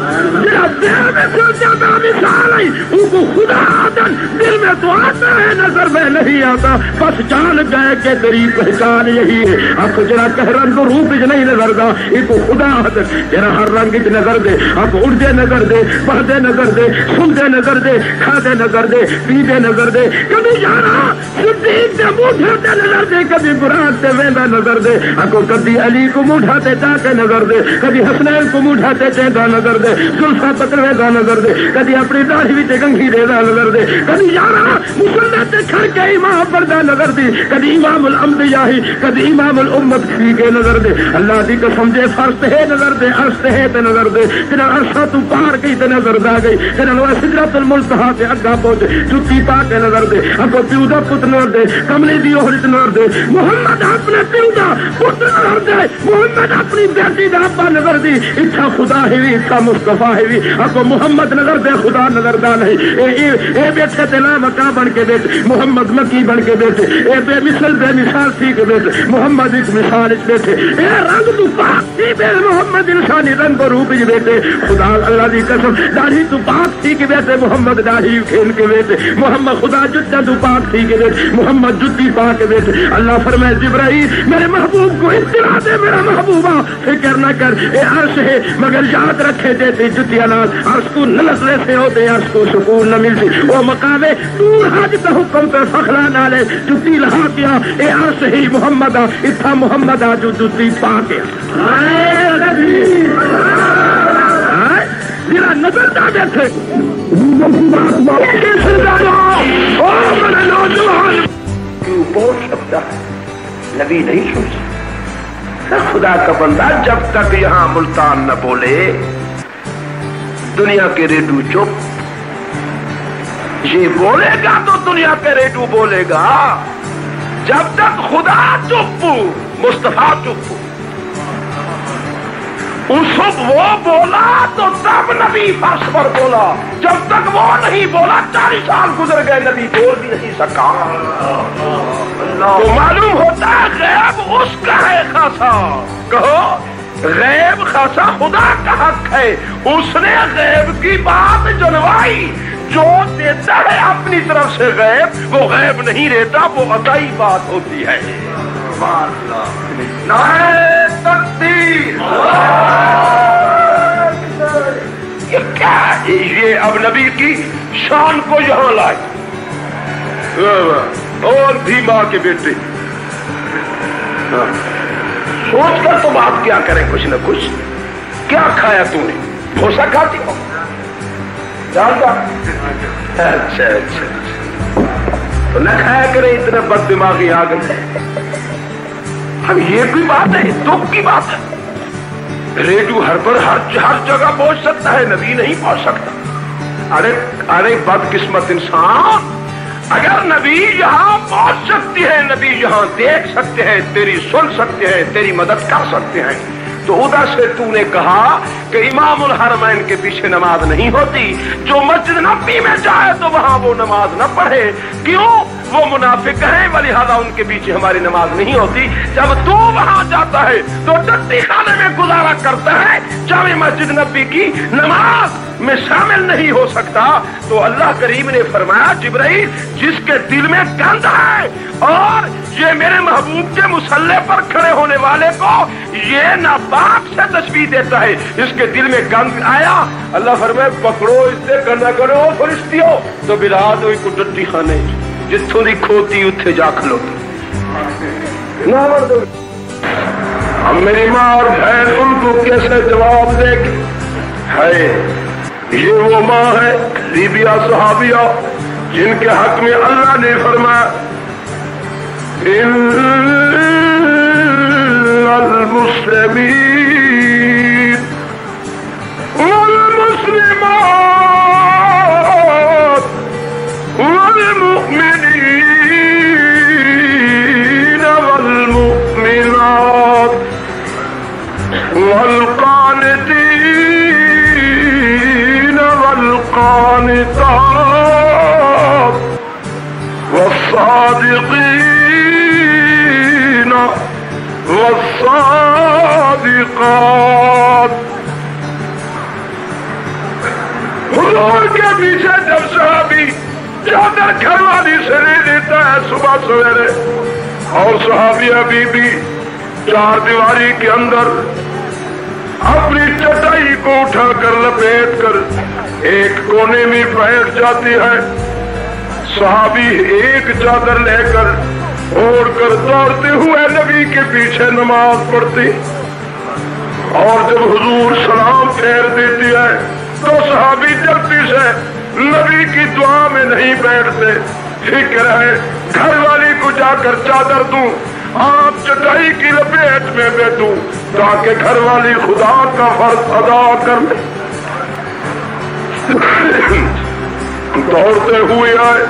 دل میں سے زیادہ مثال ہے ان کو خدا آدن دل میں تو آتا ہے نظر میں نہیں آتا بس جان گئے کہ تیری پہچان یہی ہے آپ کو جرا کہ رنگ و روپ نہیں نظر دا ان کو خدا آدن جرا ہر رنگ نظر دے آپ اڑ دے نظر دے پڑھ دے نظر دے سن دے نظر دے کھا دے نظر دے پی دے نظر دے کبھی جانا صدیق دے موٹھے دے نظر دے کبھی برات دے ویندا نظر دے آپ کو کبھی علی کو موٹھاتے جا کے نظر دے کبھی حسنین کو موٹھاتے چیندا نظر دے زلفا پکڑے دا نظر دے کدی اپنی داڑھی وچ گنگھی دے دا نظر دے کدی یارا مسلح تے کھڑ کے امام پر دا نظر دے کدی امام الانبیاء ہی کدی امام الامت کی کے نظر دے اللہ دی قسم دے فرض ہے نظر دے عرش ہے تے نظر دے تیرا عرشہ تو پار گئی تے نظر دا گئی تیرا نو سدرۃ المنتہا تے اگا پہنچ جُتی پا کے نظر دے اگو پیو دا پت نظر دے کملی دی اورت نظر دے محمد اپنے پیو دا پت نظر دے محمد اپنی بیٹی دا ابا نظر دی اچھا خدا ہے اچھا مصطفیٰ ہے اب محمد نظر دے خدا نظر دا نہیں اے بیٹھے تلا مکہ بن کے بیٹھ محمد مکی بن کے بیٹھے اے بے مثال تھی کے بیٹھے محمد ایک مثال اس بیٹھے اے رنگ تو پاک تھی بے محمد انسانی رنگ و روپ بیٹھے خدا اللہ دی قسم داڑھی تو پاک تھی کے بیٹھے محمد داڑھی کھیل کے بیٹھے محمد خدا جتا تو پاک تھی کے بیٹھے محمد جتی پا کے بیٹھے اللہ فرمائے جبرائیل میرے محبوب کو اطلاع دے میرا محبوبہ فکر نہ کر اے عرش ہے مگر یاد رکھے دیتے جتیا نال عرش کو نلسلے سے ہوتے عرش اس کو سکون نہ ملتی. وہ مقامے دور حج کا حکم پہ فخلا نالے جتی لہا کیا اے عرص ہی محمد اتھا محمد جو جتی پا کے ذرا نظر نہ دیکھے کیوں بول سکتا نبی نہیں سن سکتا. خدا کا بندہ جب تک یہاں ملتان نہ بولے دنیا کے ریڈیو چپ. یہ بولے گا تو دنیا کے ریڈیو بولے گا. جب تک خدا چپ مصطفیٰ چپ اس وقت وہ بولا تو تب نبی فرش پر بولا. جب تک وہ نہیں بولا 40 سال گزر گئے نبی بول بھی نہیں سکا. تو معلوم ہوتا ہے غیب اس کا ہے خاصا. کہو غیب خاصا خدا کا حق ہے. اس نے غیب کی بات جنوائی. جو دیتا ہے اپنی طرف سے غیب وہ غیب نہیں رہتا وہ عطائی بات ہوتی ہے. نعرہ تکبیر. یہ کیا ہے؟ یہ اب نبی کی شان کو یہاں لائے. اور بھی ماں کے بیٹے سوچ کر تو بات کیا کریں کچھ نہ کچھ. کیا کھایا تو نے؟ بھوسا کھاتی ہو جانتا. اچھا تو نہ کھایا کرے اتنا بد دماغی آ گئے. اب یہ کوئی بات ہے دکھ کی بات ہے. ریڈیو ہر پر ہر جگہ پہنچ سکتا ہے نبی نہیں پہنچ سکتا. ارے بد قسمت انسان. اگر نبی یہاں پہنچ سکتی ہے نبی یہاں دیکھ سکتے ہیں تیری سن سکتے ہیں تیری مدد کر سکتے ہیں تو ادھر سے تو نے کہا کہ امام الحرمین کے پیچھے نماز نہیں ہوتی. جو مسجد نبی میں جائے تو وہاں وہ نماز نہ پڑھے. کیوں؟ وہ منافق ہیں ولہذا ان کے پیچھے ہماری نماز نہیں ہوتی. جب تو وہاں جاتا ہے تو ٹٹی خانے میں گزارا کرتا ہے جامع مسجد نبی کی نماز میں شامل نہیں ہو سکتا. تو اللہ کریم نے فرمایا جبرائیل جس کے دل میں گند ہے اور یہ میرے محبوب کے مصلی پر کھڑے ہونے والے کو یہ ناپاک سے تشبیہ دیتا ہے. اس کے دل میں گند آیا اللہ فرمائے پکڑو اس سے گندا کرو فرشتیو تو بلا دو کو ٹٹی خانے جتوں دی کھوتی اتھے جا کھلوتی. اب میری ماں اور بہن ان کو کیسے جواب دے گی؟ ہے یہ وہ ماں ہے لیبیا صحابیہ جن کے حق میں اللہ نے فرمایا المسلمین والمسلمات والمؤمنین والمؤمنات والقانتین والقانتات والصادقین والصادقات. حضور کے پیچھے جب صحابی چادر گھر والی سے لے لیتا ہے صبح سویرے اور صحابیہ بی بی چار دیواری کے اندر اپنی چٹائی کو اٹھا کر لپیٹ کر ایک کونے میں بیٹھ جاتی ہے. صحابی ایک چادر لے کر اوڑھ کر دوڑتے ہوئے نبی کے پیچھے نماز پڑھتی اور جب حضور سلام پھیر دیتی ہے تو صحابی جلدی سے نبی کی دعا میں نہیں بیٹھتے. فکر ہے گھر والی کو جا کر چادر دوں آپ چٹائی کی لپیٹ میں بیٹھوں تاکہ گھر والی خدا کا فرض ادا کر لے. دوڑتے ہوئے آئے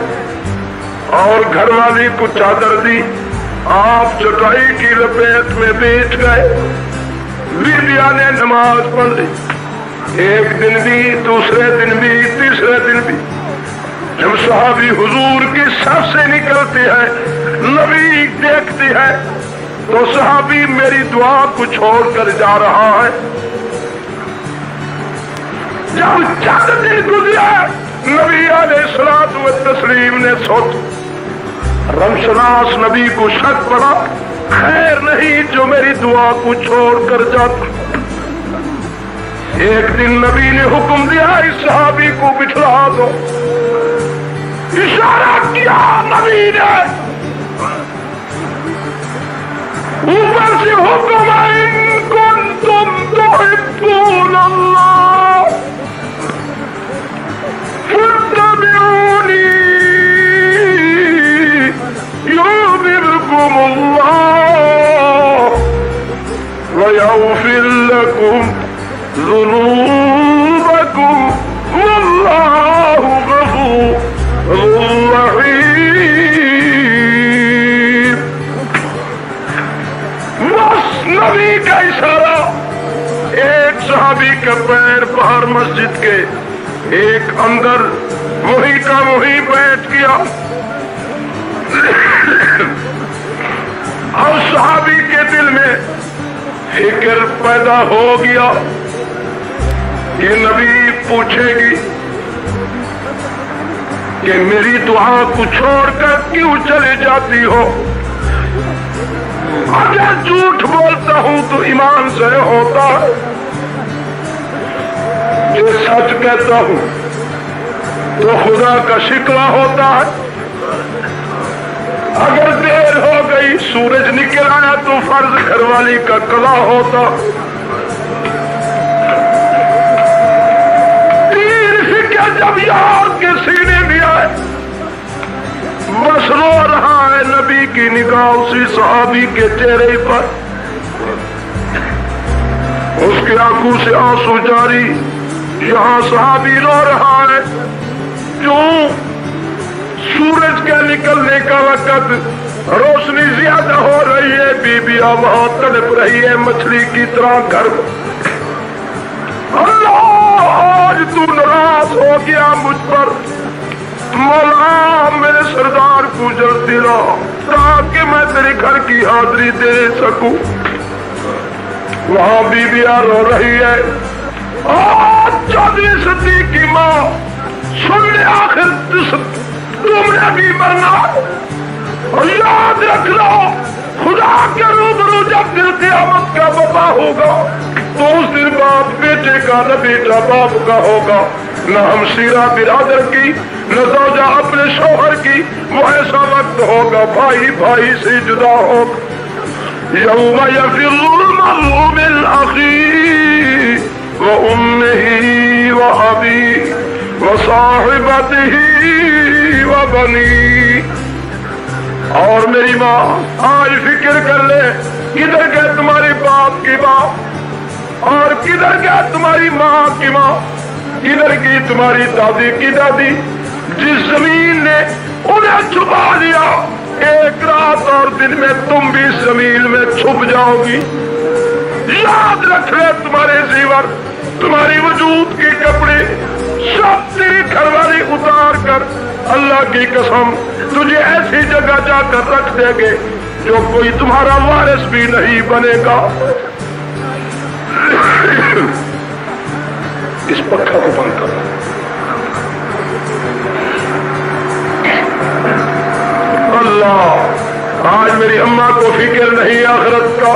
اور گھر والی کو چادر دی آپ چٹائی کی لپیٹ میں بیٹھ گئے. بیویاں نے نماز پڑھ لی. ایک دن بھی دوسرے دن بھی تیسرے دن بھی جب صحابی حضور کی صف سے نکلتی ہے نبی دیکھتی ہے تو صحابی میری دعا کو چھوڑ کر جا رہا ہے. جب چند دن گزرا نبی علیہ الصلوۃ والتسلیم نے سوچ رمشناس نبی کو شک پڑا خیر نہیں جو میری دعا کو چھوڑ کر جاتا. ایک دن نبی نے حکم دیا اس صحابی کو بٹھلا دو. اشارہ کیا نبی نے, اوپر سے حکم ان کنتم تحبون اللہ فاتبعونی یحببکم اللہ ویغفر لکم ذنوبکم واللہ غفور رحیم. بس نبی کا اشارہ, ایک صحابی کا پیر باہر مسجد کے, ایک اندر وہی کا وہی بیٹھ گیا. اور صحابی کے دل میں فکر پیدا ہو گیا کہ نبی پوچھے گی کہ میری دعا کو چھوڑ کر کیوں چلے جاتی ہو؟ اگر جھوٹ بولتا ہوں تو ایمان سے ہوتا ہے, جو سچ کہتا ہوں تو خدا کا شکوہ ہوتا ہے. اگر دیر ہو گئی, سورج نکل آیا تو فرض گھر والی کا قضا ہوتا. تیر فکر جب یار کے سینے میں آئے, بس رو رہا ہے نبی کی نگاہ اسی صحابی کے چہرے پر, اس کی آنکھوں سے آنسو جاری. یہاں صحابی رو رہا ہے, کیوں؟ سورج کے نکلنے کا وقت, روشنی زیادہ ہو رہی ہے, بیویاں وہاں تڑپ رہی ہے مچھلی کی طرح گھر. اللہ آج تو ناراض ہو گیا مجھ پر, مولا میرے سردار کو جلدی لا تاکہ میں تیرے گھر کی حاضری دے سکوں. وہاں بیویاں رو رہی ہے. آج 14ویں صدی کی ماں, سن لے آخر تم نے بھی مرنا, اور یاد رکھ لو خدا کے روبرو جب دل قیامت کا وبا ہوگا تو اس دن باپ بیٹے کا نہ بیٹا باپ کا ہوگا, نہ ہمشیرہ برادر کی نہ زوجہ اپنے شوہر کی. وہ ایسا وقت ہوگا بھائی بھائی سے جدا ہوگا. یوم یفر المرء من اخیہ وامہ وابیہ وصاحبتہ وبنیہ. اور میری ماں, آج فکر کر لے کدھر گئے تمہاری باپ کی باپ, اور کدھر گئے تمہاری ماں کی ماں, کدھر کی تمہاری دادی کی دادی, جس زمین نے انہیں چھپا دیا. ایک رات اور دن میں تم بھی زمین میں چھپ جاؤ گی. یاد رکھ لے تمہارے زیور, تمہاری وجود کے کپڑے سب تیری گھر والی اتار کر اللہ کی قسم تجھے ایسی جگہ جا کر رکھ دیں گے جو کوئی تمہارا وارث بھی نہیں بنے گا. اس پکھا کو بند کرو. اللہ, آج میری اماں کو فکر نہیں آخرت کا.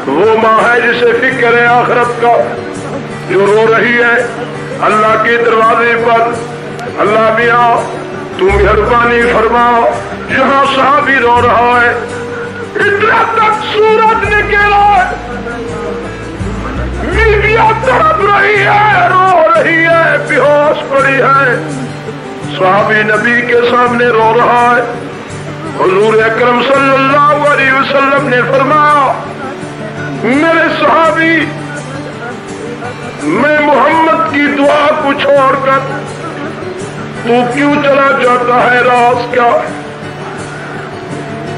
وہ ماں ہے جسے فکر ہے آخرت کا, جو رو رہی ہے اللہ کے دروازے پر. اللہ میاں تو مہربانی فرما. یہاں صحابی رو رہا ہے, اتنا تک سورج نکلا ہے, بیویاں تڑپ رہی ہے, رو رہی ہے, بے ہوش پڑی ہے. صحابی نبی کے سامنے رو رہا ہے. حضور اکرم صلی اللہ علیہ وسلم نے فرمایا, میرے صحابی, میں محمد کی دعا کو چھوڑ کر تو کیوں چلا جاتا ہے, راز کیا؟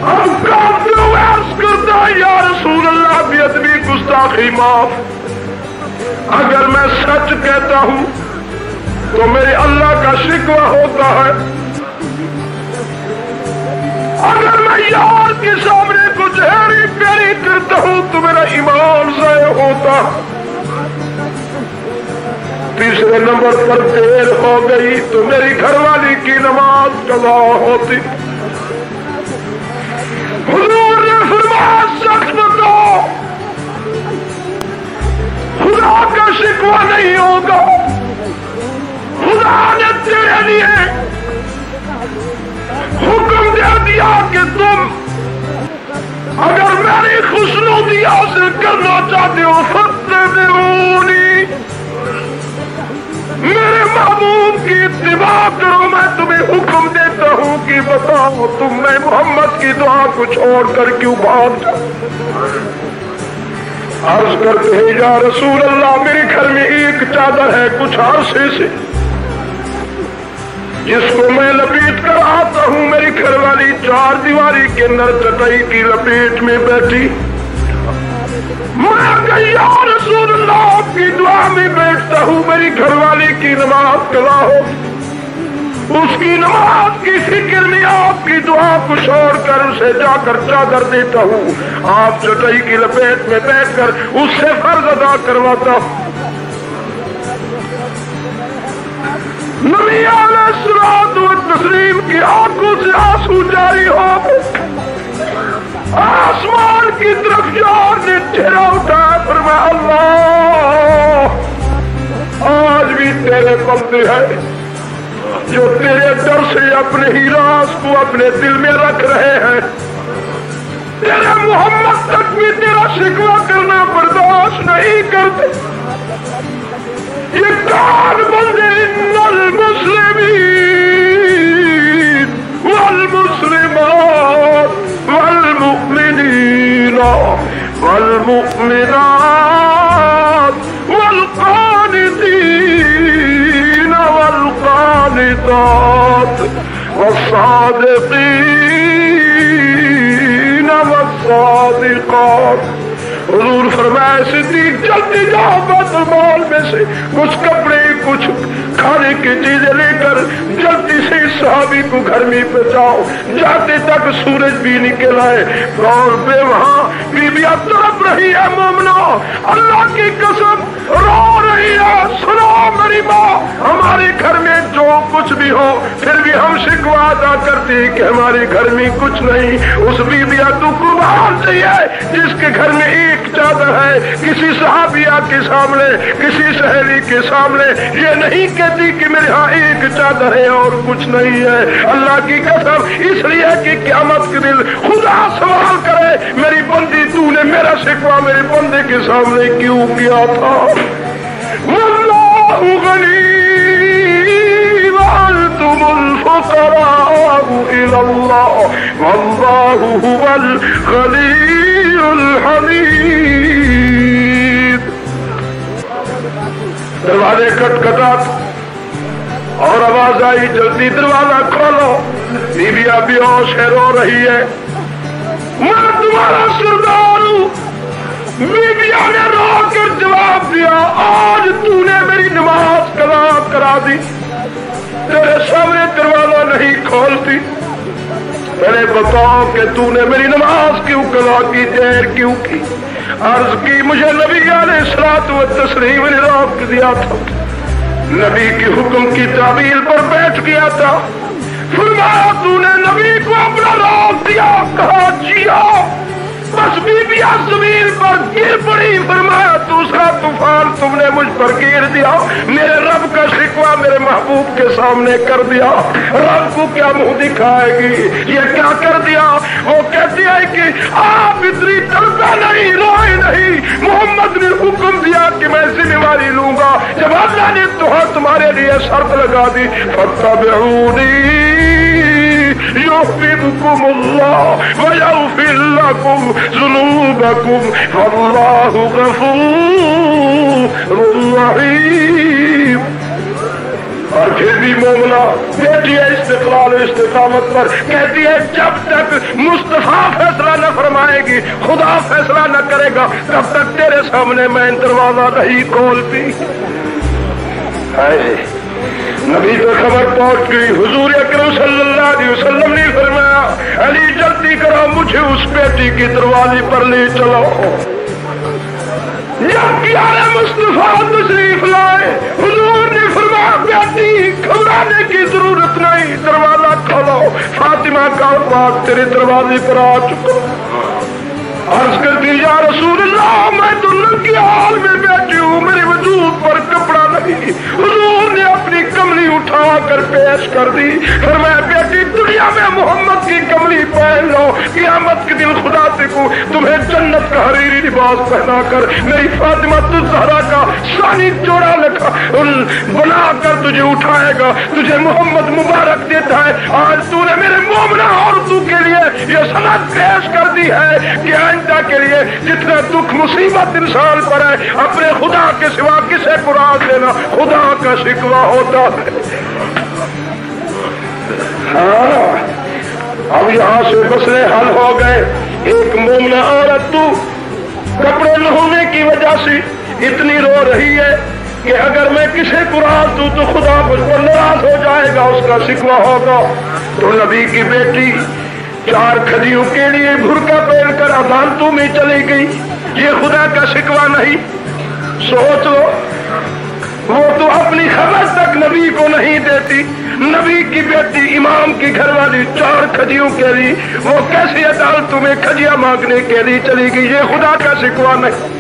ہم کافروں عرض کرتا ہے یا رسول اللہ بے ادبی گستاخی معاف. اگر میں سچ کہتا ہوں تو میرے اللہ کا شکوہ ہوتا ہے, اگر میں یار کے سامنے کچھ ہیری پیری کرتا ہوں تو میرا ایمان ضائع ہوتا. تیسرے نمبر پر دیر ہو گئی تو میری گھر والی کی نماز قضا ہوتی. حضور نے فرمایا سچ بتاؤ, خدا کا شکوہ نہیں ہوگا. خدا نے تیرے لیے حکم دے دیا کہ تم اگر میری خوشنودی حاصل کرنا چاہتے ہو فاتبعونی، میرے محبوب کی اتباع کرو. میں تمہیں حکم دیتا ہوں کہ بتاؤ تم میں محمد کی دعا کو چھوڑ کر کیوں بھاگ جاؤ. عرض کرتے ہیں یا رسول اللہ میرے گھر میں ایک چادر ہے کچھ عرصے سے جس کو میں لپیٹ کر آتا ہوں. میری گھر والی چار دیواری کے اندر چٹائی کی لپیٹ میں بیٹھی. میں کہ یا رسول اللہ آپ کی دعا میں بیٹھتا ہوں. میری گھر والی کی نماز قضا ہو، اس کی نماز کی فکر میں آپ کی دعا کو چھوڑ کر اسے جا کر چادر دیتا ہوں. آپ چٹائی کی لپیٹ میں بیٹھ کر اس سے فرض ادا کرواتا ہوں. نبی علیہ الصلوۃ والتسلیم کی آنکھوں سے آنسو جاری ہو گئے. آسمان کی طرف یار نے چہرہ اٹھایا فرمایا اللہ آج بھی تیرے بندے ہیں جو تیرے ڈر سے اپنے ہی راز کو اپنے دل میں رکھ رہے ہیں. تیرے محمد تک بھی تیرا شکوہ کرنا برداشت نہیں کرتے. یہ کون بندے ان المسلمین والمسلمات والمؤمنین والمؤمنات والقانتین والقانتات والصادقین والصادقات. حضور فرمایا صدیق جلدی جاؤ بیت المال میں سے کچھ کپڑے کچھ کھانے کی چیزیں لے کر جلدی سے اس صحابی کو گھر میں پہنچاؤ. جاتے تک سورج بھی نکل آئے اور بے وہاں بیویاں تڑپ رہی ہے. مومنو اللہ کی قسم رو رہی ہے سنو میری ماں ہمارے گھر میں جو کچھ بھی ہو پھر بھی ہم شکوہ ادا کرتے ہیں کہ ہمارے گھر میں کچھ نہیں. اس بیویاں تو قربان چاہیے جس کے گھر میں ایک چادر ہے. کسی صحابیہ کے سامنے کسی سہیلی کے سامنے یہ نہیں کہتی کہ میرے ہاں ایک چادر ہے اور کچھ نہیں ہے. اللہ کی قسم اس لیے کہ قیامت کے دن خدا سوال کرے میری بندی تو نے میرا شکوہ میرے بندے کے سامنے کیوں کیا تھا. واللہ غنی وانتم الفقراء الى اللہ واللہ هو الغنی الحمید. دروازے کٹکھٹات اور آواز آئی جلدی دروازہ کھولو. بیویاں بے ہوش ہے رو رہی ہے. میں تمہارا سردار ہوں. بیویاں نے رو کر جواب دیا آج تو نے میری نماز قضا کرا دی. تیرے سامنے دروازہ نہیں کھولتی. پہلے بتاؤ کہ تو نے میری نماز کیوں قضا کی دیر کیوں کی. عرض کی مجھے نبی علیہ الصلوۃ والتسلیم نے روک دیا تھا. نبی کے حکم کی تعمیل پر بیٹھ گیا تھا. فرمایا تو نے نبی کو اپنا روک دیا. کہا جیا بس بیویاں زمین پر گر پڑی. فرمایا دوسرا طوفان تم نے مجھ پر گر دیا. میرے رب کا شکوہ میرے محبوب کے سامنے کر دیا. رب کو کیا منہ دکھائے گی. یہ کیا کر دیا. وہ کہتی ہے کہ آپ اتنی ڈرتا نہیں روئے نہیں. محمد نے حکم دیا کہ میں ذمہ داری لوں گا. جب اللہ نے تمہارے لیے شرط لگا دی فاتبعونی يحببكم الله ويغفر لكم ذنوبكم والله غفور رحيم. اور پھر بھی مومنہ بیٹھی ہے استقلال و استقامت پر. کہتی ہے جب تک مصطفیٰ فیصلہ نہ فرمائے گی خدا فیصلہ نہ کرے گا تب تک تیرے سامنے میں دروازہ نہیں کھولتی. نبی کو خبر پہنچ گئی. حضور اکرم صلی اللہ علیہ وسلم نے فرمایا علی جلدی کرو مجھے اس بیٹی کی دروازے پر لے چلو. جب پیارے مصطفیٰ تشریف لائے حضور نے فرمایا بیٹی گھبرانے کی ضرورت نہیں دروازہ کھولو. فاطمہ کا باپ تیرے دروازے پر آ چکا. عرض کرتی یا رسول اللہ میں تو ننگے حال میں بیٹھی ہوں، میرے وجود پر کپڑا نہیں۔ حضور نے اپنی کملی اٹھا کر پیش کر دی، فرمایا بیٹی دنیا میں محمد کی کملی پہن لو، قیامت کے دن خدا کو تمہیں جنت کا حریری لباس پہنا کر میری فاطمہ الزہرا کا شانی جوڑا لکھا بنا کر تجھے اٹھائے گا، تجھے محمد مبارک دیتا ہے۔ آج تو نے میرے مومنہ عورتوں کے لیے یہ سند پیش کر دی ہے کہ آئندہ کے لیے جتنا دکھ مصیبت انسان پر ہے اپنے خدا کے سوا کسے قرآن دینا خدا کا شکوہ ہوتا ہے۔ ہاں اب یہاں سے مسئلے حل ہو گئے۔ ایک مومنہ عورت تو کپڑے نہ ہونے کی وجہ سے اتنی رو رہی ہے کہ اگر میں کسے قرآن دوں تو خدا مجھ پر ناراض ہو جائے گا، اس کا شکوہ ہوگا۔ تو نبی کی بیٹی 4 کھجیوں کے لیے برقع پہن کر عدالتوں میں چلی گئی، یہ خدا کا شکوہ نہیں؟ سوچ لو، وہ تو اپنی خبر تک نبی کو نہیں دیتی، نبی کی بیٹی امام کی گھر والی 4 کھجیوں کے لیے وہ کیسی عدالتوں میں کھجیاں مانگنے کے لیے چلی گئی، یہ خدا کا شکوہ نہیں؟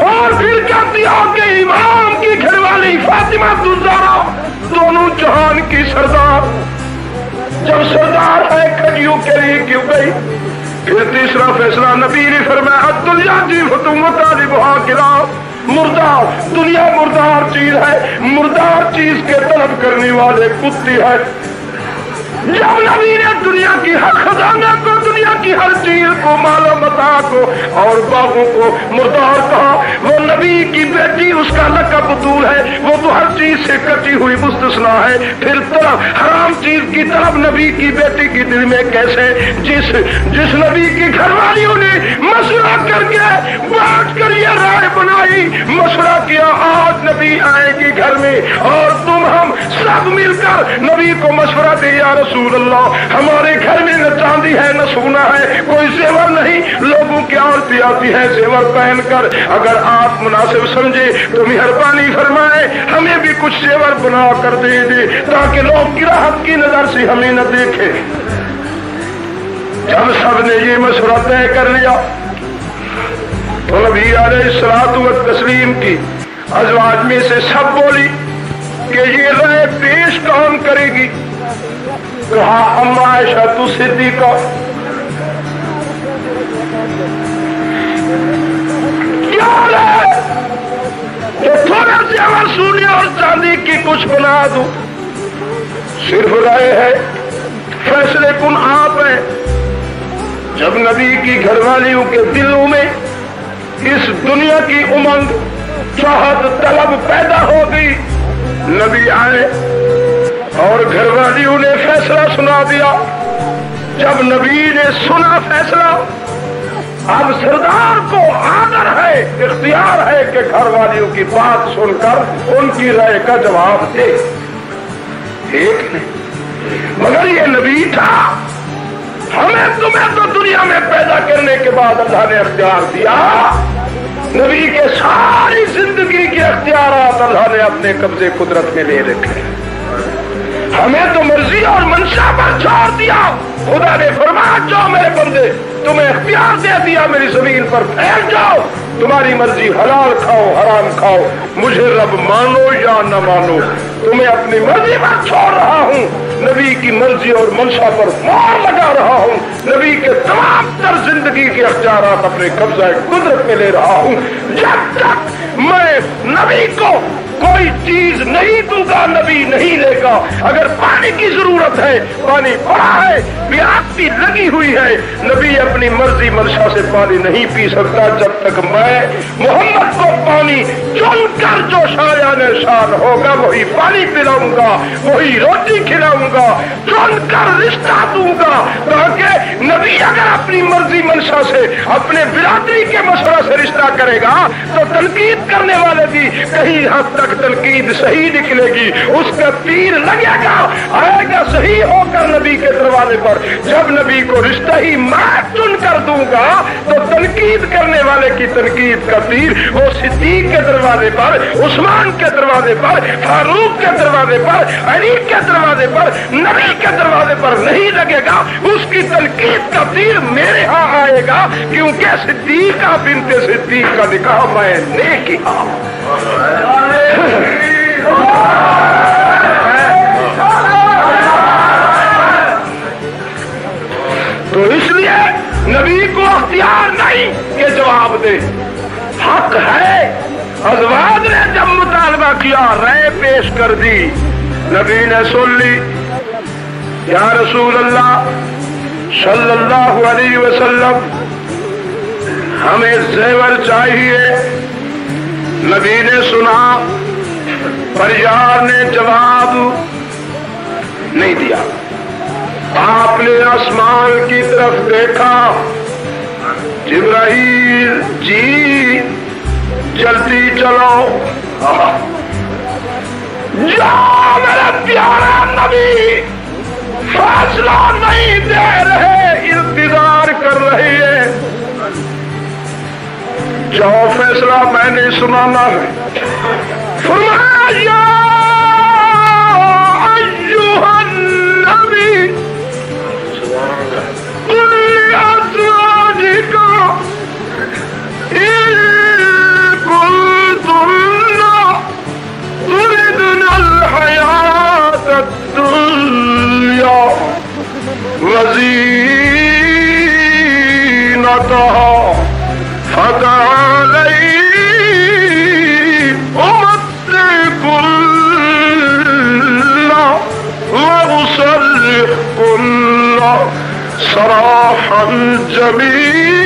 اور پھر کہتی ہو کہ امام کی گھر والی فاطمہ الزہرا دونوں جہان کی سردار، جب سردار ہے کھجیوں کے لیے کیوں گئی؟ پھر تیسرا فیصلہ نبی نے فرمایا الدنیا جیفۃ وطالبھا کلاب، مردار دنیا مردار چیز ہے، مردار چیز کے طلب کرنے والے کتے ہیں۔ جب نبی نے دنیا کی ہر خزانہ کو، دنیا کی ہر چیز کو، مال و متاع کو اور باغوں کو مردار کہا، وہ نبی کی بیٹی اس کا لقب بطول ہے، وہ تو ہر چیز سے کٹی ہوئی مستثنا ہے۔ پھر طرف حرام چیز کی طرف نبی کی بیٹی کی دل میں کیسے؟ جس نبی کی گھر والیوں نے مشورہ کر کے بیٹھ کر یہ رائے بنائی، مشورہ کیا آج نبی آئے گی گھر میں اور تم ہم سب مل کر نبی کو مشورہ دے یا رسول اللہ ہمارے گھر میں نہ چاندی ہے نہ سونا ہے، کوئی زیور نہیں، لوگوں کی عورتیں آتی ہے زیور پہن کر، اگر آپ مناسب سمجھے تو مہربانی فرمائے ہمیں بھی کچھ زیور بنا کر دے دے تاکہ لوگ گراہک کی نظر سے ہمیں نہ دیکھے۔ جب سب نے یہ مشورہ طے کر لیا تو نبی علیہ الصلوۃ والتسلیم کی ازواج میں سے سب بولی کہ یہ رائے پیش کون کرے گی؟ کہا اما عائشہ صدیقہ۔ کیا ہے کہ تھوڑا زیور سونے اور چاندی کی کچھ بنا دوں؟ صرف رائے ہے، فیصلے کن آپ ہیں۔ جب نبی کی گھر والیوں کے دلوں میں اس دنیا کی امنگ چاہت طلب پیدا ہو گئی، نبی آئے اور گھر والیوں نے فیصلہ سنا دیا۔ جب نبی نے سنا فیصلہ، اب سردار کو آدر ہے، اختیار ہے کہ گھر والیوں کی بات سن کر ان کی رائے کا جواب دے۔ ایک نہیں مگر یہ نبی تھا، ہمیں تمہیں تو دنیا میں پیدا کرنے کے بعد اللہ نے اختیار دیا، نبی کے ساری زندگی کے اختیارات اللہ نے اپنے قبضے قدرت میں لے رکھے، ہمیں تو مرضی اور منشا پر چھوڑ دیا۔ خدا نے فرمایا جاؤ میرے بندے، تمہیں اختیار دے دیا میری زمین پر، پھیل جاؤ، تمہاری مرضی، حلال کھاؤ حرام کھاؤ، مجھے رب مانو یا نہ مانو، تمہیں اپنی مرضی پر چھوڑ رہا ہوں، نبی کی مرضی اور منشا پر مہر لگا رہا ہوں، نبی کے تمام تر زندگی کے اختیارات اپنے قبضہ قدرت میں لے رہا ہوں۔ جب تک میں نبی کو کوئی چیز نہیں دوں گا نبی نہیں لے گا۔ اگر پانی کی ضرورت ہے پانی پڑا ہے، پیاس بھی لگی ہوئی ہے، نبی اپنی مرضی منشا سے پانی نہیں پی سکتا جب تک میں محمد کو پانی چن کر جو شایان شان ہوگا وہی پانی پلاؤں گا، وہی روٹی کھلاؤں گا، چن کر رشتہ دوں گا، تاکہ نبی اگر اپنی مرضی منشا سے اپنے برادری کے مشورہ سے رشتہ کرے گا تو تنقید کرنے والے بھی کہیں حد تک تک تنقید صحیح نکلے گی، اس کا تیر لگے گا، آئے گا صحیح ہو کر نبی کے دروازے پر۔ جب نبی کو رشتہ ہی میں چن کر دوں گا تو تنقید کرنے والے کی تنقید کا تیر وہ صدیق کے دروازے پر، عثمان کے دروازے پر، فاروق کے دروازے پر، علی کے دروازے پر، نبی کے دروازے پر نہیں لگے گا، اس کی تنقید کا تیر میرے ہاں آئے گا، کیونکہ صدیقہ بنت صدیق کا نکاح میں نے کیا۔ تو اس لیے نبی کو اختیار نہیں کہ جواب دے، حق ہے۔ ازواج نے جب مطالبہ کیا، رائے پیش کر دی، نبی نے سن لی، یا رسول اللہ صلی اللہ علیہ وسلم ہمیں زیور چاہیے۔ نبی نے سنا، پریار نے جواب نہیں دیا۔ آپ نے آسمان کی طرف دیکھا، جبرائیل جی جلدی چلو، جا میرا پیارا نبی، فیصلہ نہیں دے رہے، انتظار کر رہی ہے، جاؤ فیصلہ میں نے سنانا ہے۔ فرمایا ایھا النبی قل لأزواجک إن كنتن تردن الحياة الدنيا وزينتها فتعالين أمتعكن وأسرحكن سراحا جميلا۔